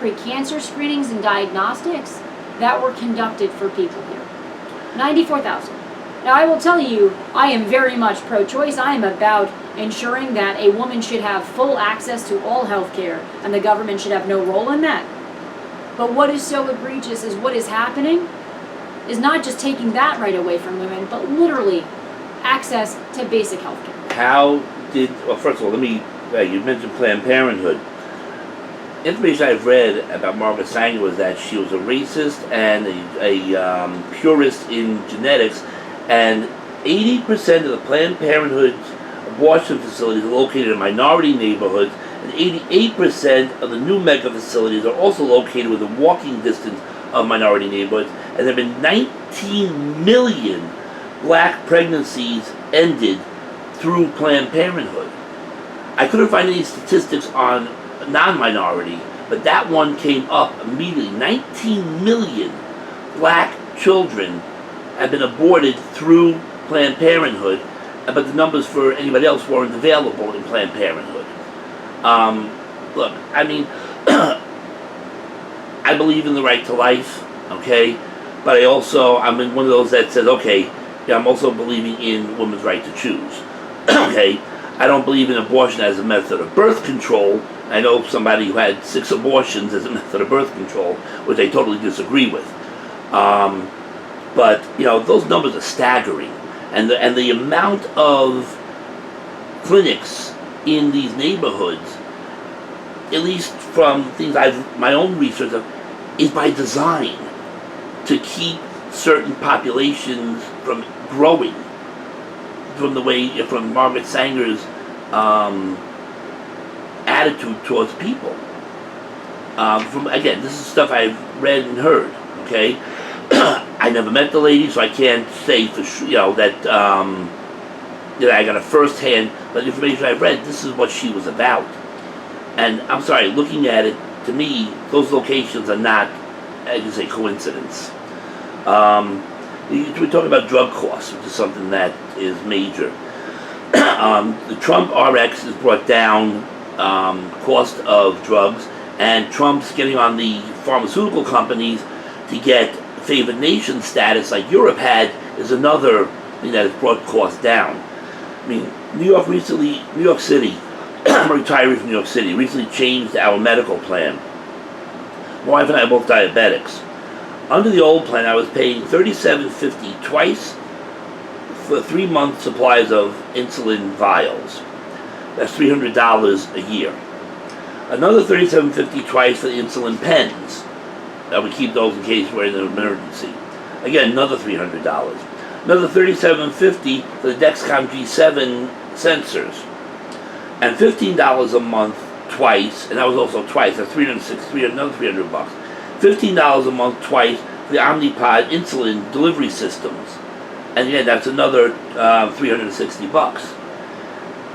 pre-cancer screenings and diagnostics that were conducted for people here. 94,000. Now, I will tell you, I am very much pro-choice. I am about ensuring that a woman should have full access to all health care, and the government should have no role in that. But what is so egregious is what is happening is not just taking that right away from women, but literally access to basic health care. Well, first of all, you mentioned Planned Parenthood. Information I've read about Margaret Sanger was that she was a racist and a purist in genetics, and 80% of the Planned Parenthood abortion facilities are located in minority neighborhoods, and 88% of the new mega facilities are also located within walking distance of minority neighborhoods, and there have been 19 million black pregnancies ended through Planned Parenthood. I couldn't find any statistics on non-minority, but that one came up immediately. 19 million black children have been aborted through Planned Parenthood, but the numbers for anybody else weren't available in Planned Parenthood. Look, I mean, I believe in the right to life, okay, but I'm in one of those that says, okay, yeah, I'm also believing in women's right to choose, okay. I don't believe in abortion as a method of birth control. I know somebody who had 6 abortions as a method of birth control, which I totally disagree with. But those numbers are staggering, and the amount of clinics in these neighborhoods, at least from things my own research of, is by design to keep certain populations from growing. From Margaret Sanger's attitude towards people. Again, this is stuff I've read and heard. Okay, I never met the lady, so I can't say for sure, that I got a first-hand. But the information I've read, this is what she was about. And I'm sorry, looking at it, to me, those locations are not, as you say, coincidence. We're talking about drug costs, which is something that is major. The Trump RX has brought down cost of drugs, and Trump's getting on the pharmaceutical companies to get favored nation status like Europe had is another thing that has brought costs down. I mean, New York City, I'm a retiree from New York City, recently changed our medical plan. My wife and I are both diabetics. Under the old plan, I was paying $37.50 twice for 3-month supplies of insulin vials. That's $300 a year. Another $37.50 twice for the insulin pens. I would keep those in case we're in an emergency. Again, another $300. Another $37.50 for the Dexcom G7 sensors. And $15 a month twice, and that was also twice, that's another $300. $15 a month twice for the Omnipod insulin delivery systems. And again, that's another $360.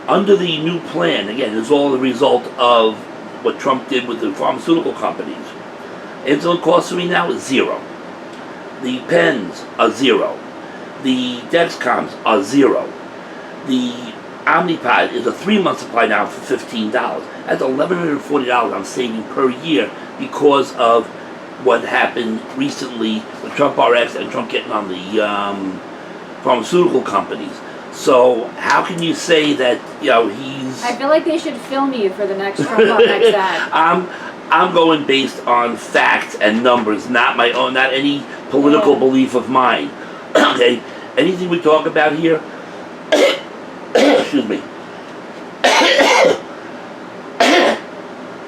Under the new plan, again, it's all the result of what Trump did with the pharmaceutical companies. Insulin costs for me now is $0. The pens are $0. The Dexcoms are $0. The Omnipod is a 3-month supply now for $15. That's $1,140 I'm saving per year because of what happened recently with Trump RX and Trump getting on the pharmaceutical companies. So how can you say that he's? I feel like they should film you for the next Trump RX ad. I'm going based on facts and numbers, not my own, not any political belief of mine. Okay, anything we talk about here, excuse me,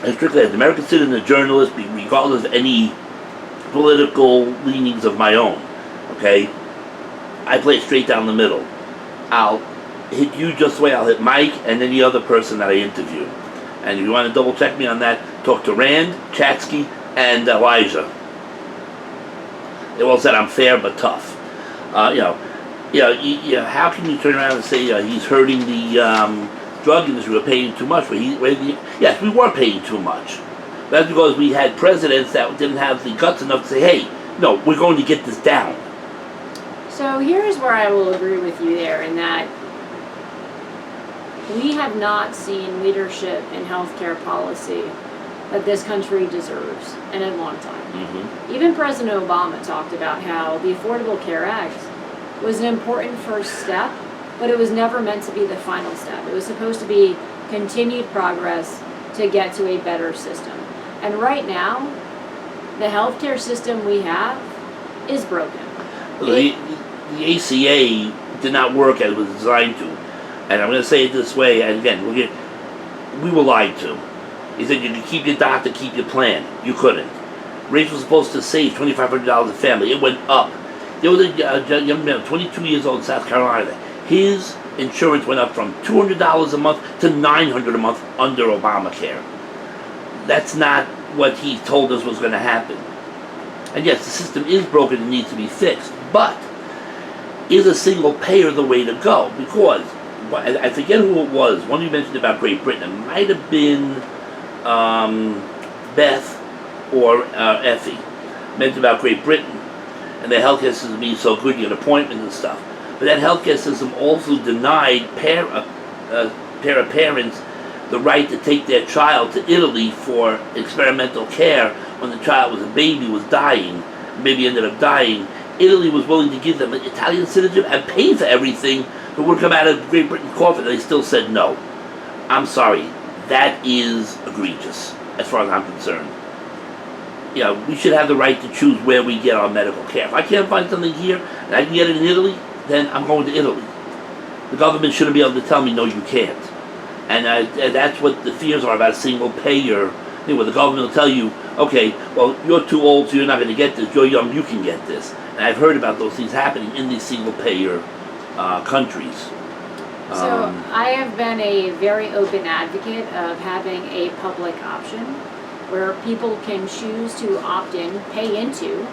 and strictly as an American citizen, a journalist, regardless of any political leanings of my own. Okay, I play it straight down the middle. I'll hit you just the way I'll hit Mike and any other person that I interview. And if you want to double check me on that, talk to Rand, Chatsky, and Elijah. They all said I'm fair but tough. How can you turn around and say he's hurting the drug industry? We're paying too much. Yes, we were paying too much. That's because we had presidents that didn't have the guts enough to say, hey, no, we're going to get this down. So here's where I will agree with you there, in that we have not seen leadership in healthcare policy that this country deserves in a long time. Mm-hmm. Even President Obama talked about how the Affordable Care Act was an important first step, but it was never meant to be the final step. It was supposed to be continued progress to get to a better system. And right now, the healthcare system we have is broken. The ACA did not work as it was designed to. And I'm going to say it this way, and again, we were lied to. He said you could keep your doctor, keep your plan. You couldn't. Rates was supposed to save $2,500 a family. It went up. There was a young man, 22 years old in South Carolina. His insurance went up from $200 a month to $900 a month under Obamacare. That's not what he told us was going to happen. And yes, the system is broken and needs to be fixed, but is a single payer the way to go? Because, I forget who it was, one you mentioned about Great Britain, it might have been Beth or Effie, mentioned about Great Britain, and their healthcare system being so good, you get appointments and stuff. But that healthcare system also denied pair of parents the right to take their child to Italy for experimental care when the child was a baby, was dying, maybe ended up dying. Italy was willing to give them an Italian citizenship and pay for everything that would come out of Great Britain coffin, and they still said no. I'm sorry, that is egregious, as far as I'm concerned. You know, we should have the right to choose where we get our medical care. If I can't find something here and I can get it in Italy, then I'm going to Italy. The government shouldn't be able to tell me, no, you can't. And that's what the fears are about a single payer thing, where the government will tell you, okay, well, you're too old, so you're not going to get this. You're young, you can get this. And I've heard about those things happening in these single payer countries. So I have been a very open advocate of having a public option where people can choose to opt in, pay into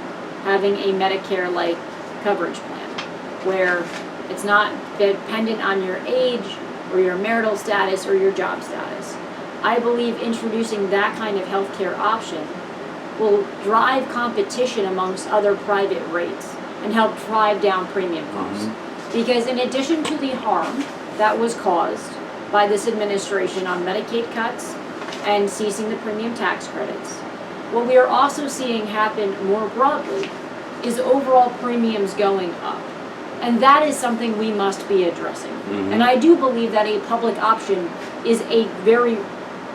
having a Medicare-like coverage plan, where it's not dependent on your age or your marital status or your job status. I believe introducing that kind of healthcare option will drive competition amongst other private rates and help drive down premium costs. Mm-hmm. Because in addition to the harm that was caused by this administration on Medicaid cuts and ceasing the premium tax credits, what we are also seeing happen more broadly is overall premiums going up. And that is something we must be addressing. Mm-hmm. And I do believe that a public option is a very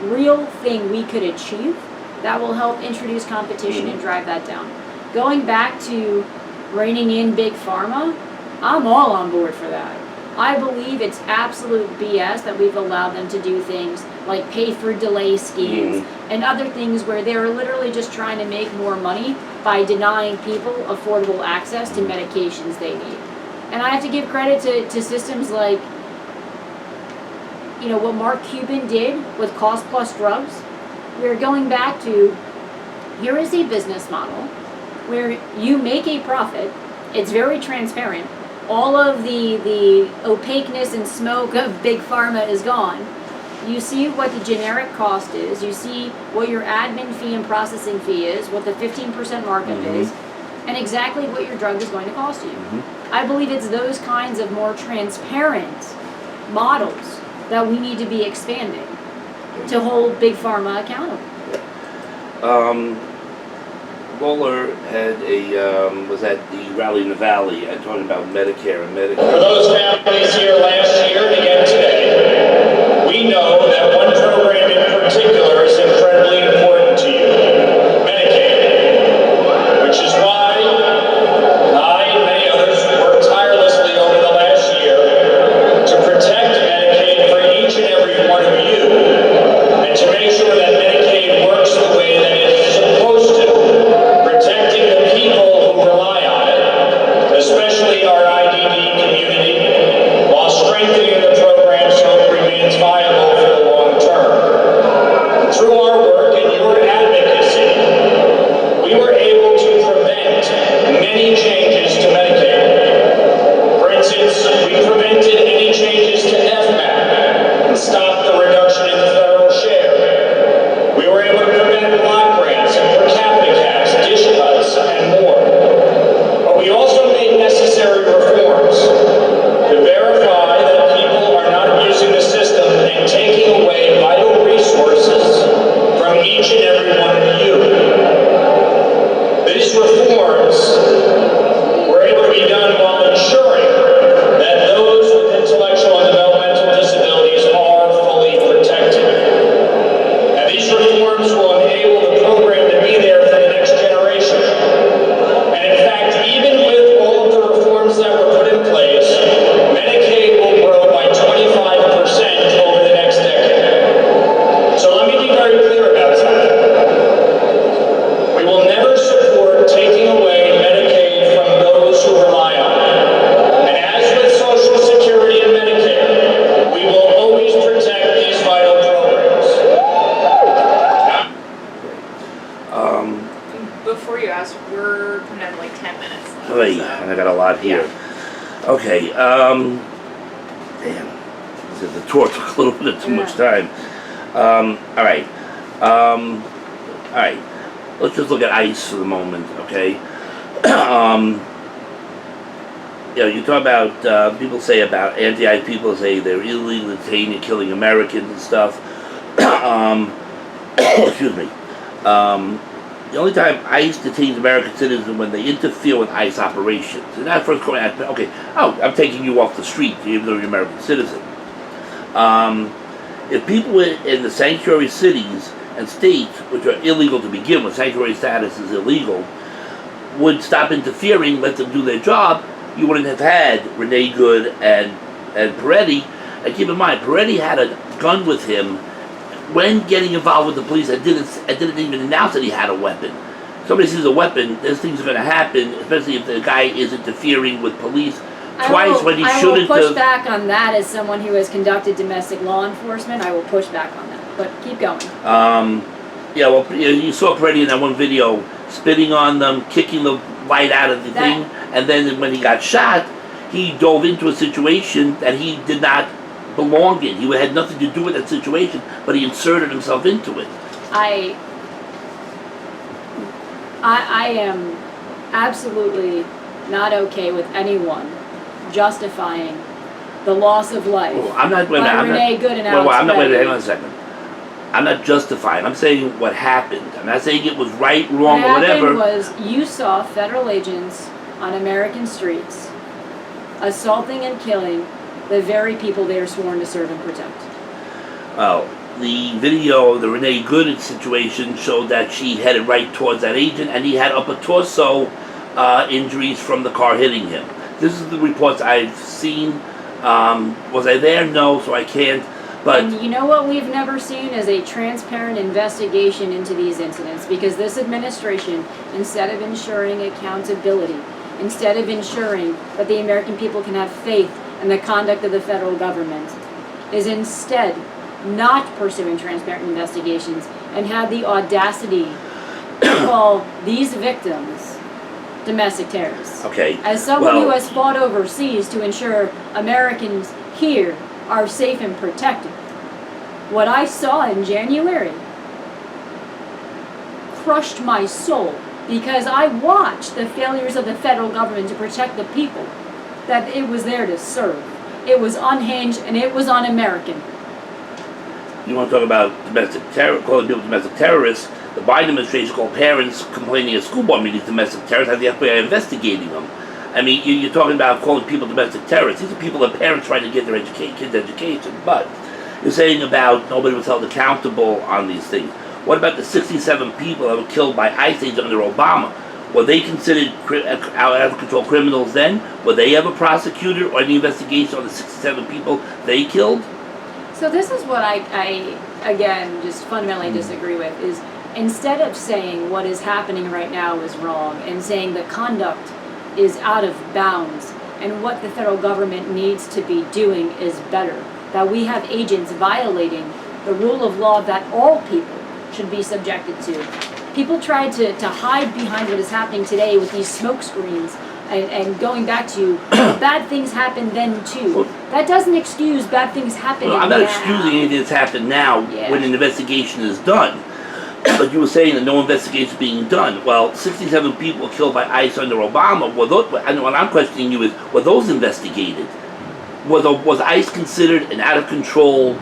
real thing we could achieve that will help introduce competition and drive that down. Going back to reining in big pharma, I'm all on board for that. I believe it's absolute BS that we've allowed them to do things like pay for delay schemes and other things where they're literally just trying to make more money by denying people affordable access to medications they need. And I have to give credit to systems like, you know, what Mark Cuban did with cost plus drugs. We're going back to, here is a business model where you make a profit, it's very transparent, all of the opaqueness and smoke of big pharma is gone. You see what the generic cost is, you see what your admin fee and processing fee is, what the 15% markup is, and exactly what your drug is going to cost you. I believe it's those kinds of more transparent models that we need to be expanding to hold big pharma accountable. Bowler had was at the rally in the Valley talking about Medicare and Medicaid. For those families here last year and again today, we know that one program in particular is incredibly important to you, Medicaid, which is why I and many others worked tirelessly over the last year to protect Medicaid for each and every one of you, and to make sure that Medicaid works the way that it is supposed to, protecting the people who rely on it, especially our IDD community, while strengthening the program so it remains viable for the long term. Through our work and your advocacy, we were able to prevent many changes to Medicaid. For instance, we prevented any changes to FMAP and stopped the reduction in the federal share. We were able to prevent block grants and per capita caps, dish cuts, and more. But we also made necessary reforms to verify that people are not abusing the system and taking away vital resources from each and every these reforms were able to be done while ensuring that those with intellectual and developmental disabilities are fully protected. And these reforms will enable the program to be there for the next generation. And in fact, even with all of the reforms that were put in place, Medicaid will grow by 25% over the next decade. So let me be very clear about something. We will never support taking away Medicaid from those who rely on it. And as with Social Security and Medicare, we will always protect these vital programs. Before you ask, we're coming down to like 10 minutes left. Right, so. and I got a lot here. Okay, damn. The tour took a little bit of too much time. All right. Let's just look at ICE for the moment, okay? You talk about, people say about anti-ICE people say they're illegally detaining and killing Americans and stuff. Excuse me. The only time ICE detains American citizens when they interfere with ICE operations. And that first comment, okay, I'm taking you off the street even though you're an American citizen. If people in the sanctuary cities and states, which are illegal to begin with, sanctuary status is illegal, would stop interfering, let them do their job, you wouldn't have had Renee Good and Peretti. And keep in mind, Peretti had a gun with him when getting involved with the police and didn't even announce that he had a weapon. Somebody sees a weapon, there's things are going to happen, especially if the guy is interfering with police twice when he shouldn't have. I will push back on that as someone who has conducted domestic law enforcement. I will push back on that. But keep going. You saw Peretti in that one video spitting on them, kicking the light out of the thing, and then when he got shot, he dove into a situation that he did not belong in. He had nothing to do with that situation, but he inserted himself into it. I am absolutely not okay with anyone justifying the loss of life by Renee Good and Alex Peretti. Hang on a second. I'm not justifying. I'm saying what happened. I'm not saying it was right, wrong, or whatever. What happened was you saw federal agents on American streets assaulting and killing the very people they are sworn to serve and protect. Well, the video of the Renee Good situation showed that she headed right towards that agent, and he had upper torso injuries from the car hitting him. This is the reports I've seen. Was I there? No, so I can't. But and you know what we've never seen is a transparent investigation into these incidents, because this administration, instead of ensuring accountability, instead of ensuring that the American people can have faith in the conduct of the federal government, is instead not pursuing transparent investigations and had the audacity to call these victims domestic terrorists. Okay. As someone who has fought overseas to ensure Americans here are safe and protected, what I saw in January crushed my soul, because I watched the failures of the federal government to protect the people that it was there to serve. It was unhinged and it was un-American. You want to talk about domestic terror, calling people domestic terrorists? The Biden administration called parents complaining at school board meetings domestic terrorists, had the FBI investigating them. I mean, you're talking about calling people domestic terrorists. These are people that parents trying to get their kids' education. But you're saying about nobody was held accountable on these things. What about the 67 people that were killed by ICE agents under Obama? Were they considered out-of-control criminals then? Were they ever prosecuted or any investigation on the 67 people they killed? So this is what I again, just fundamentally disagree with, is instead of saying what is happening right now is wrong and saying the conduct is out of bounds and what the federal government needs to be doing is better, that we have agents violating the rule of law that all people should be subjected to. People try to hide behind what is happening today with these smoke screens and going back to bad things happened then too. That doesn't excuse bad things happening now. I'm not excusing anything that's happened now when an investigation is done. But you were saying that no investigation is being done. Well, 67 people were killed by ICE under Obama. And what I'm questioning you is, were those investigated? Was ICE considered an out-of-control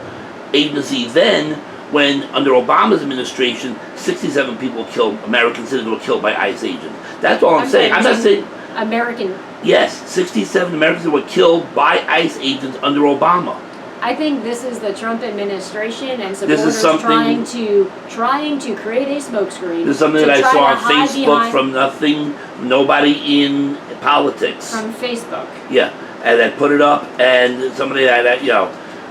agency then, when under Obama's administration, 67 people killed, American citizens were killed by ICE agents. That's all I'm saying. I'm not saying... American... Yes, 67 Americans were killed by ICE agents under Obama. I think this is the Trump administration and This is supporters something- trying to create a smokescreen. This is something to that I try saw to on hide Facebook from nobody in politics. From Facebook. Yeah, and then put it up, and somebody that,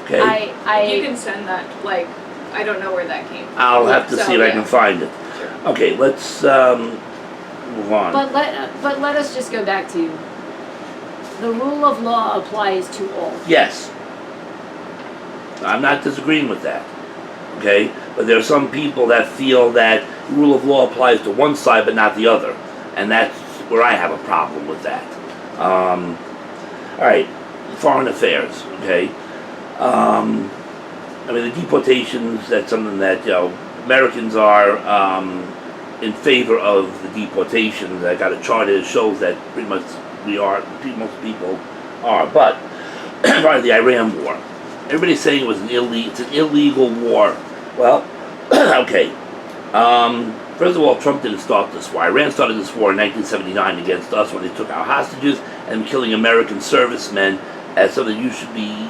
okay. You can send that, like, I don't know where that came from. I'll have to So, see if I yeah. can find it. Sure. Okay, let's move on. But let us just go back to the rule of law applies to all. Yes. I'm not disagreeing with that. Okay? But there are some people that feel that rule of law applies to one side but not the other. And that's where I have a problem with that. Alright, foreign affairs, okay? I mean, the deportations, that's something that, Americans are in favor of the deportations. I got a chart that shows that pretty much most people are. But, part of the Iran war. Everybody's saying it's an illegal war. Well, okay. First of all, Trump didn't start this war. Iran started this war in 1979 against us when they took our hostages and killing American servicemen as something you should be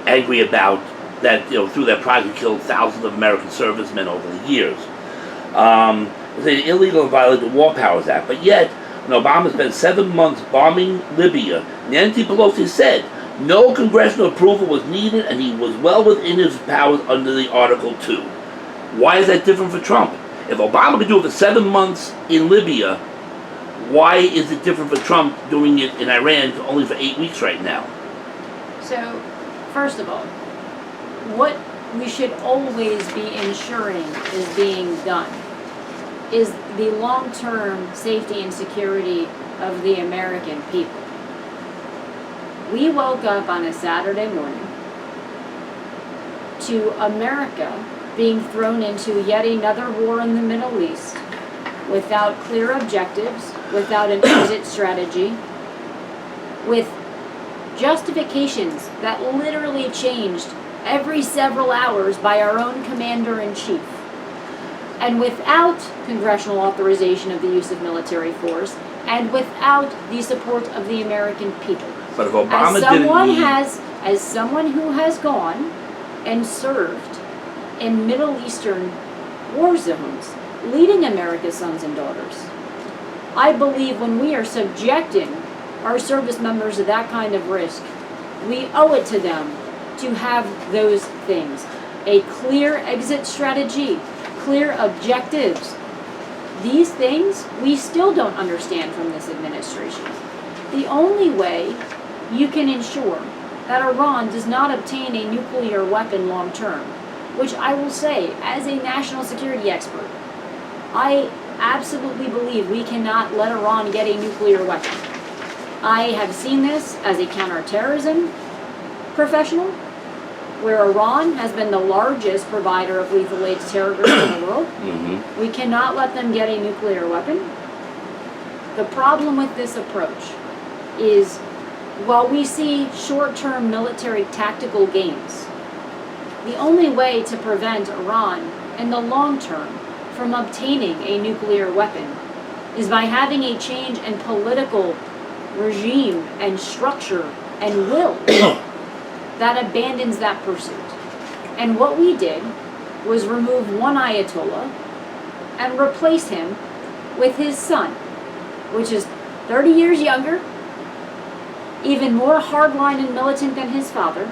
angry about. That through that project killed thousands of American servicemen over the years. It's illegal and violated the War Powers Act. But yet, when Obama spent 7 months bombing Libya, Nancy Pelosi said no congressional approval was needed and he was well within his powers under the Article 2. Why is that different for Trump? If Obama could do it for 7 months in Libya, why is it different for Trump doing it in Iran only for 8 weeks right now? So, first of all, what we should always be ensuring is being done is the long-term safety and security of the American people. We woke up on a Saturday morning to America being thrown into yet another war in the Middle East without clear objectives, without an exit strategy, with justifications that literally changed every several hours by our own commander-in-chief, and without congressional authorization of the use of military force, and without the support of the American people. But if Obama As someone who has gone and served in Middle Eastern war zones, leading America's sons and daughters, I believe when we are subjecting our service members to that kind of risk, we owe it to them to have those things. A clear exit strategy, clear objectives. These things we still don't understand from this administration. The only way you can ensure that Iran does not obtain a nuclear weapon long term, which I will say, as a national security expert, I absolutely believe we cannot let Iran get a nuclear weapon. I have seen this as a counterterrorism professional, where Iran has been the largest provider of lethal aid to terror groups in the world. Mm-hmm. We cannot let them get a nuclear weapon. The problem with this approach is, while we see short-term military tactical gains, the only way to prevent Iran in the long term from obtaining a nuclear weapon is by having a change in political regime and structure and will that abandons that pursuit. And what we did was remove one Ayatollah and replace him with his son, which is 30 years younger, even more hardline and militant than his father,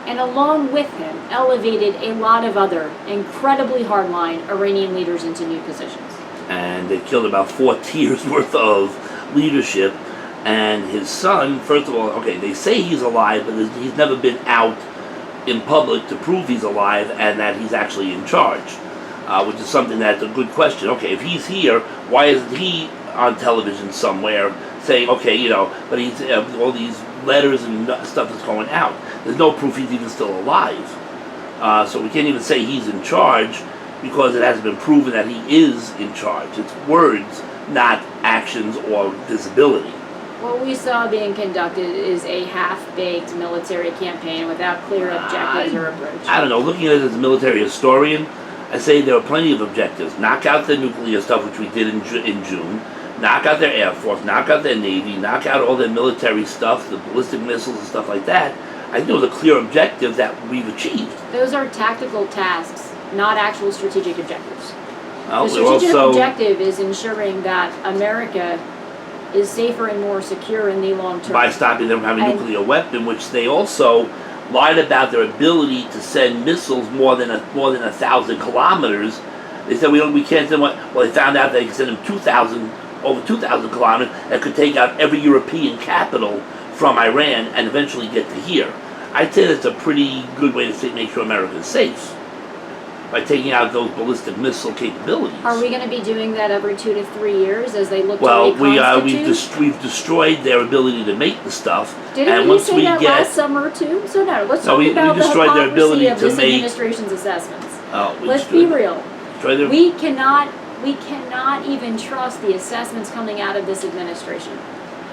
and along with him elevated a lot of other incredibly hardline Iranian leaders into new positions. And they killed about 4 tiers worth of leadership. And his son, first of all, okay, they say he's alive, but he's never been out in public to prove he's alive and that he's actually in charge, which is something that's a good question. Okay, if he's here, why isn't he on television somewhere saying, okay, but he's all these letters and stuff that's going out. There's no proof he's even still alive. So we can't even say he's in charge because it hasn't been proven that he is in charge. It's words, not actions or visibility. What we saw being conducted is a half-baked military campaign without clear objectives or approach. I don't know. Looking at it as a military historian, I say there are plenty of objectives. Knock out the nuclear stuff, which we did in June. Knock out their Air Force. Knock out their Navy. Knock out all their military stuff, the ballistic missiles and stuff like that. I think there was a clear objective that we've achieved. Those are tactical tasks, not actual strategic objectives. Well, The strategic objective is ensuring that America is safer and more secure in the long term. By stopping them from having a nuclear weapon, which they also lied about their ability to send missiles more than 1,000 kilometers. They said we can't send one. Well, they found out they could send them over 2,000 kilometers and could take out every European capital from Iran and eventually get to here. I'd say that's a pretty good way to make sure America is safe, by taking out those ballistic missile capabilities. Are we going to be doing that every 2 to 3 years as they look to reconstitute? We've destroyed their ability to make the stuff. Didn't we say that last summer too? So no, let's talk about the hypocrisy of this administration's assessments. Let's be real. We cannot even trust the assessments coming out of this administration.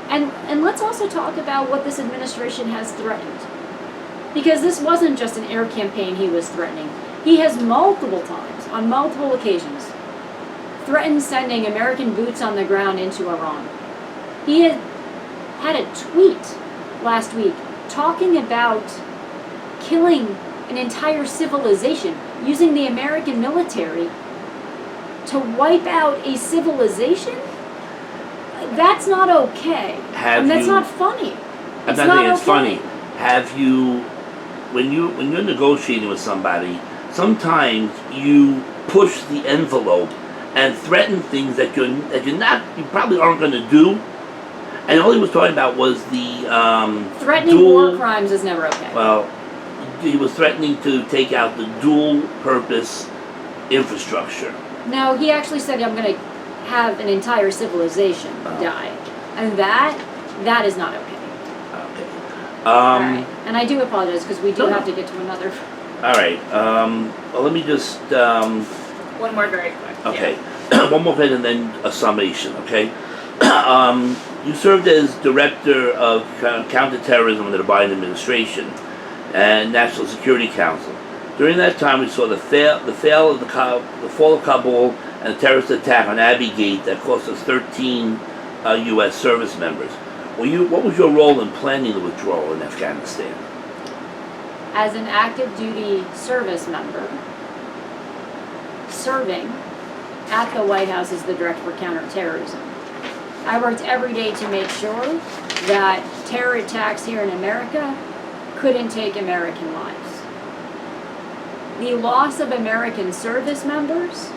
And let's also talk about what this administration has threatened. Because this wasn't just an air campaign he was threatening. He has multiple times, on multiple occasions, threatened sending American boots on the ground into Iran. He had a tweet last week talking about killing an entire civilization, using the American military to wipe out a civilization. That's not okay. And that's not funny. I'm not saying it's funny. Have you, when you're negotiating with somebody, sometimes you push the envelope and threaten things that you probably aren't going to do. And all he was talking about was the threatening war crimes is never okay. Well, he was threatening to take out the dual-purpose infrastructure. No, he actually said, I'm going to have an entire civilization die, and that is not okay. Okay. All right. And I do apologize because we do have to get to another. All right. Well, let me just. One more very quick. Okay. Yeah. One more thing and then a summation. Okay. You served as director of counterterrorism under the Biden administration and National Security Council. During that time, we saw the fall of Kabul and the terrorist attack on Abbey Gate that cost us 13 U.S. service members. What was your role in planning the withdrawal in Afghanistan? As an active duty service member, serving at the White House as the director for counterterrorism, I worked every day to make sure that terror attacks here in America couldn't take American lives. The loss of American service members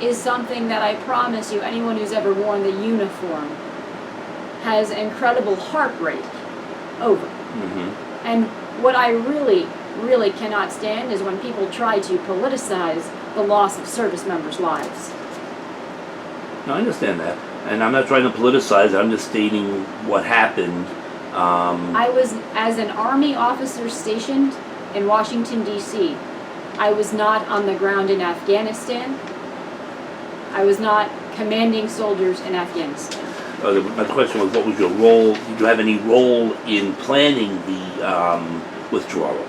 is something that I promise you, anyone who's ever worn the uniform has incredible heartbreak over. Mm-hmm. And what I really, really cannot stand is when people try to politicize the loss of service members' lives. No, I understand that. And I'm not trying to politicize it, I'm just stating what happened. I was, as an Army officer stationed in Washington, D.C., I was not on the ground in Afghanistan. I was not commanding soldiers in Afghanistan. My question was, what was your role? Did you have any role in planning the withdrawal?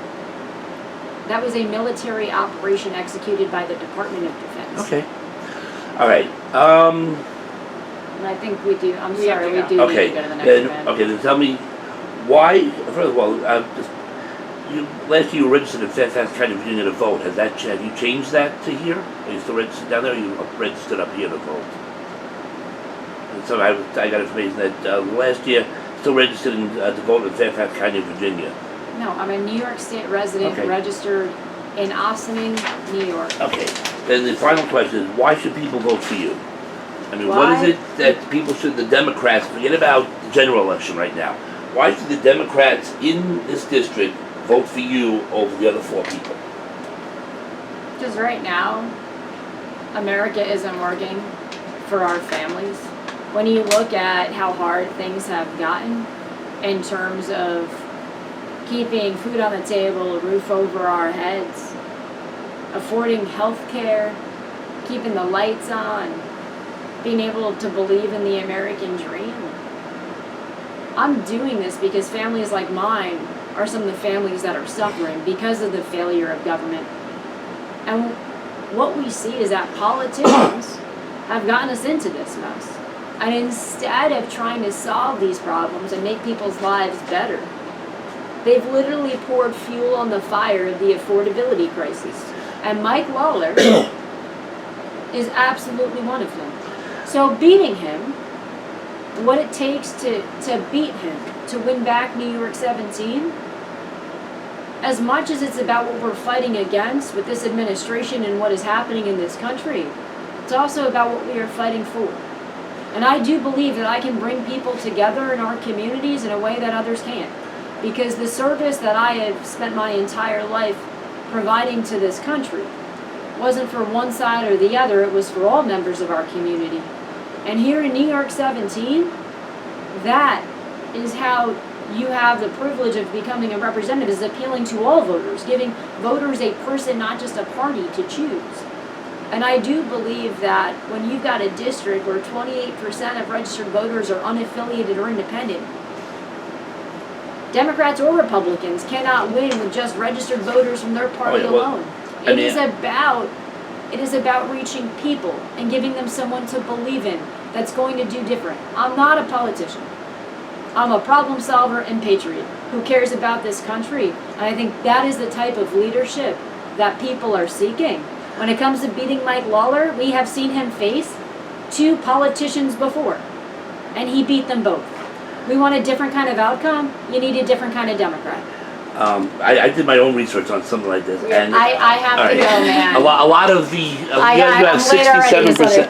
That was a military operation executed by the Department of Defense. Okay. All right. And I think we do. I'm sorry, we do okay. need to go to the next event. Okay, then tell me why. First of all, last year you registered in Fairfax County, Virginia to vote. Have you changed that to here? Are you still registered down there, or are you registered up here to vote? And so I got information that last year still registered to vote in Fairfax County, Virginia. No, I'm a New York State resident, registered in Ossining, New York. Okay. Then the final question is, why should people vote for you? I mean, what is it that the Democrats, forget about the general election right now, why should the Democrats in this district vote for you over the other 4 people? Because right now, America isn't working for our families. When you look at how hard things have gotten in terms of keeping food on the table, a roof over our heads, affording health care, keeping the lights on, being able to believe in the American dream, I'm doing this because families like mine are some of the families that are suffering because of the failure of government. And what we see is that politicians have gotten us into this mess. And instead of trying to solve these problems and make people's lives better, they've literally poured fuel on the fire of the affordability crisis. And Mike Lawler is absolutely one of them. So beating him, what it takes to beat him, to win back New York 17, as much as it's about what we're fighting against with this administration and what is happening in this country, it's also about what we are fighting for. And I do believe that I can bring people together in our communities in a way that others can't. Because the service that I have spent my entire life providing to this country wasn't for one side or the other, it was for all members of our community. And here in New York 17, that is how you have the privilege of becoming a representative, is appealing to all voters, giving voters a person, not just a party, to choose. And I do believe that when you've got a district where 28% of registered voters are unaffiliated or independent, Democrats or Republicans cannot win with just registered voters from their party alone. It is about reaching people and giving them someone to believe in that's going to do different. I'm not a politician. I'm a problem solver and patriot who cares about this country. And I think that is the type of leadership that people are seeking. When it comes to beating Mike Lawler, we have seen him face 2 politicians before, and he beat them both. We want a different kind of outcome, you need a different kind of Democrat. I did my own research on something like this, and I have to go, man. a lot of the you have I'm late already, 67%.